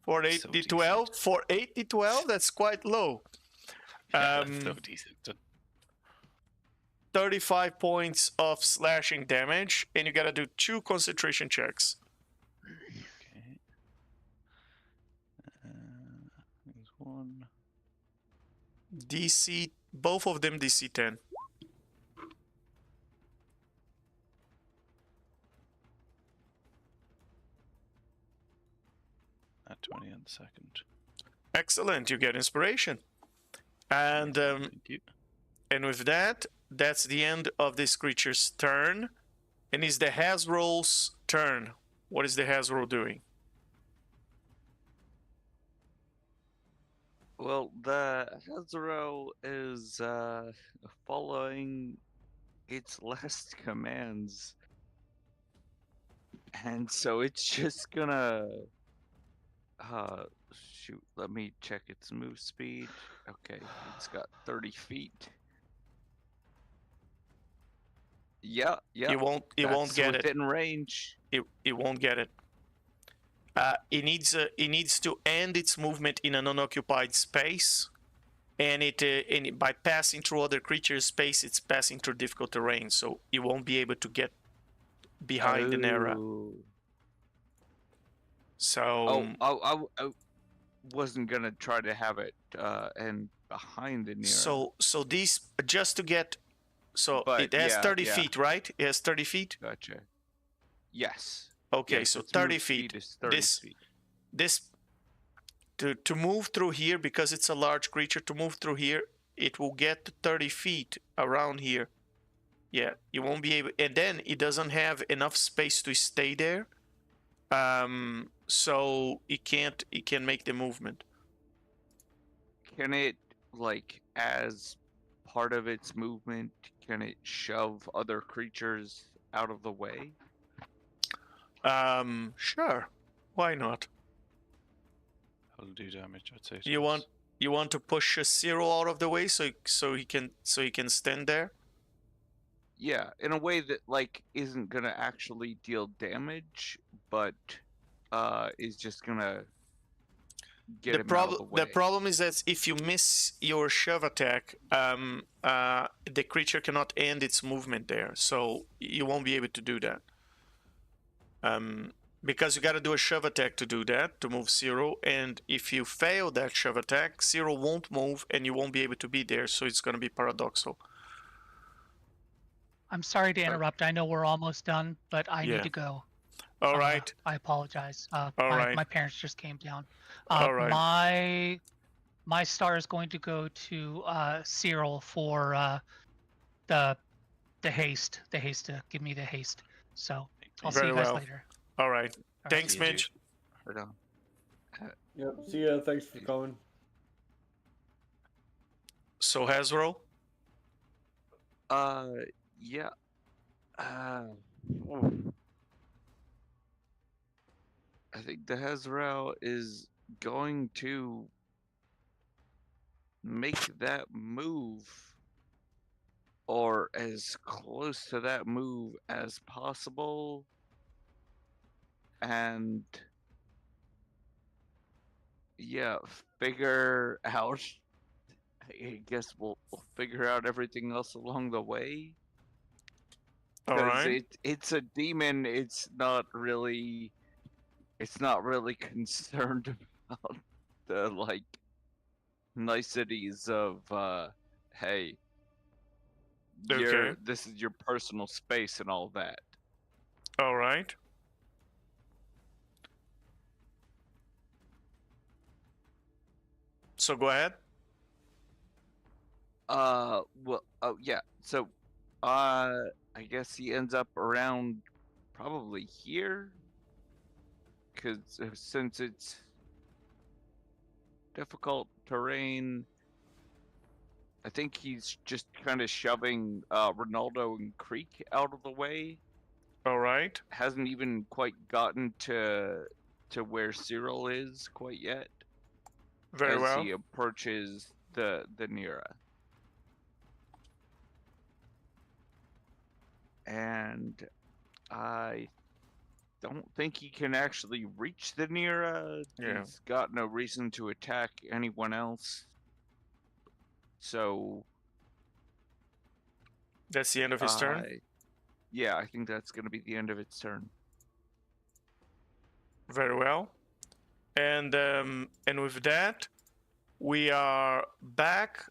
For 8d12, for 8d12, that's quite low. Yeah, that's so decent. 35 points of slashing damage, and you gotta do 2 concentration checks. Okay. There's one. DC, both of them DC 10. At 20 on the second. Excellent, you get inspiration. And Thank you. and with that, that's the end of this creature's turn. And it's the Hasroll's turn. What is the Hasroll doing? Well, the Hazaro is following its last commands. And so it's just gonna shoot, let me check its move speed. Okay, it's got 30 feet. Yeah. It won't get it. Within range. It won't get it. It needs to end its movement in an unoccupied space, and by passing through other creatures' space, it's passing through difficult terrain, so it won't be able to get behind the Nera. So I wasn't gonna try to have it and behind the Nera. so these just to get. So But, it has yeah, 30 yeah. feet, right? It has 30 feet. Gotcha. Yes. Okay, Yes, so its 30 move feet. speed is 30 This feet. this to move through here, because it's a large creature, to move through here, it will get to 30 feet around here. Yeah, you won't be able, and then it doesn't have enough space to stay there. So it can't make the movement. Can it, like, as part of its movement, can it shove other creatures out of the way? Sure. Why not? That'll do damage, I'd say. You want to push a Zero out of the way so he can stand there? Yeah, in a way that, like, isn't gonna actually deal damage, but is just gonna get The him out of the way. problem is that if you miss your shove attack, the creature cannot end its movement there, so you won't be able to do that. Because you got to do a shove attack to do that, to move Zero, and if you fail that shove attack, Zero won't move and you won't be able to be there, so it's going to be paradoxical. I'm sorry to interrupt. I know we're almost done, but I Yeah. need to go. All right. I apologize. All my, right. my parents just came down. All right. My star is going to go to Cyril for the haste. The haste to give me the haste. So I'll see Very you guys well. later. All right. All right. Thanks, See you, dude. Mitch. Right on. Yep. See ya. Thanks for coming. So, Hasbro? Yeah. I think the Hezrel is going to make that move, or as close to that move as possible, and yeah, figure out. I guess we'll figure out everything else along the way. All Because right. it's a demon. It's not really concerned about the like niceties of hey, Okay. this is your personal space and all that. All right. So go ahead. Well, oh yeah. So, I guess he ends up around probably here, because since it's difficult terrain, I think he's just kind of shoving Ronaldo and Creek out of the way. All right. Hasn't even quite gotten to where Cyril is quite yet. Very as well. he approaches the Nira. And I don't think he can actually reach the Nira. Yeah. He's got no reason to attack anyone else. So That's the end of his turn. Yeah, I think that's going to be the end of its turn. Very well. And with that, we are back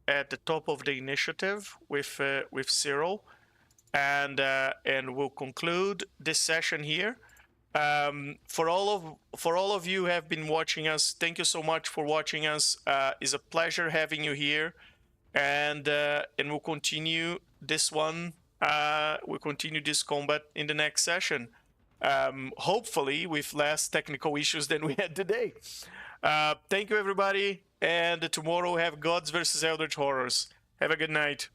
at the top of the initiative with Cyril, and we'll conclude this session here. For all of you who have been watching us, thank you so much for watching us. It's a pleasure having you here, and we'll continue this one. We'll continue this combat in the next session. Hopefully with less technical issues than we had today. Thank you, everybody, and tomorrow we have Gods versus Eldritch Horrors. Have a good night.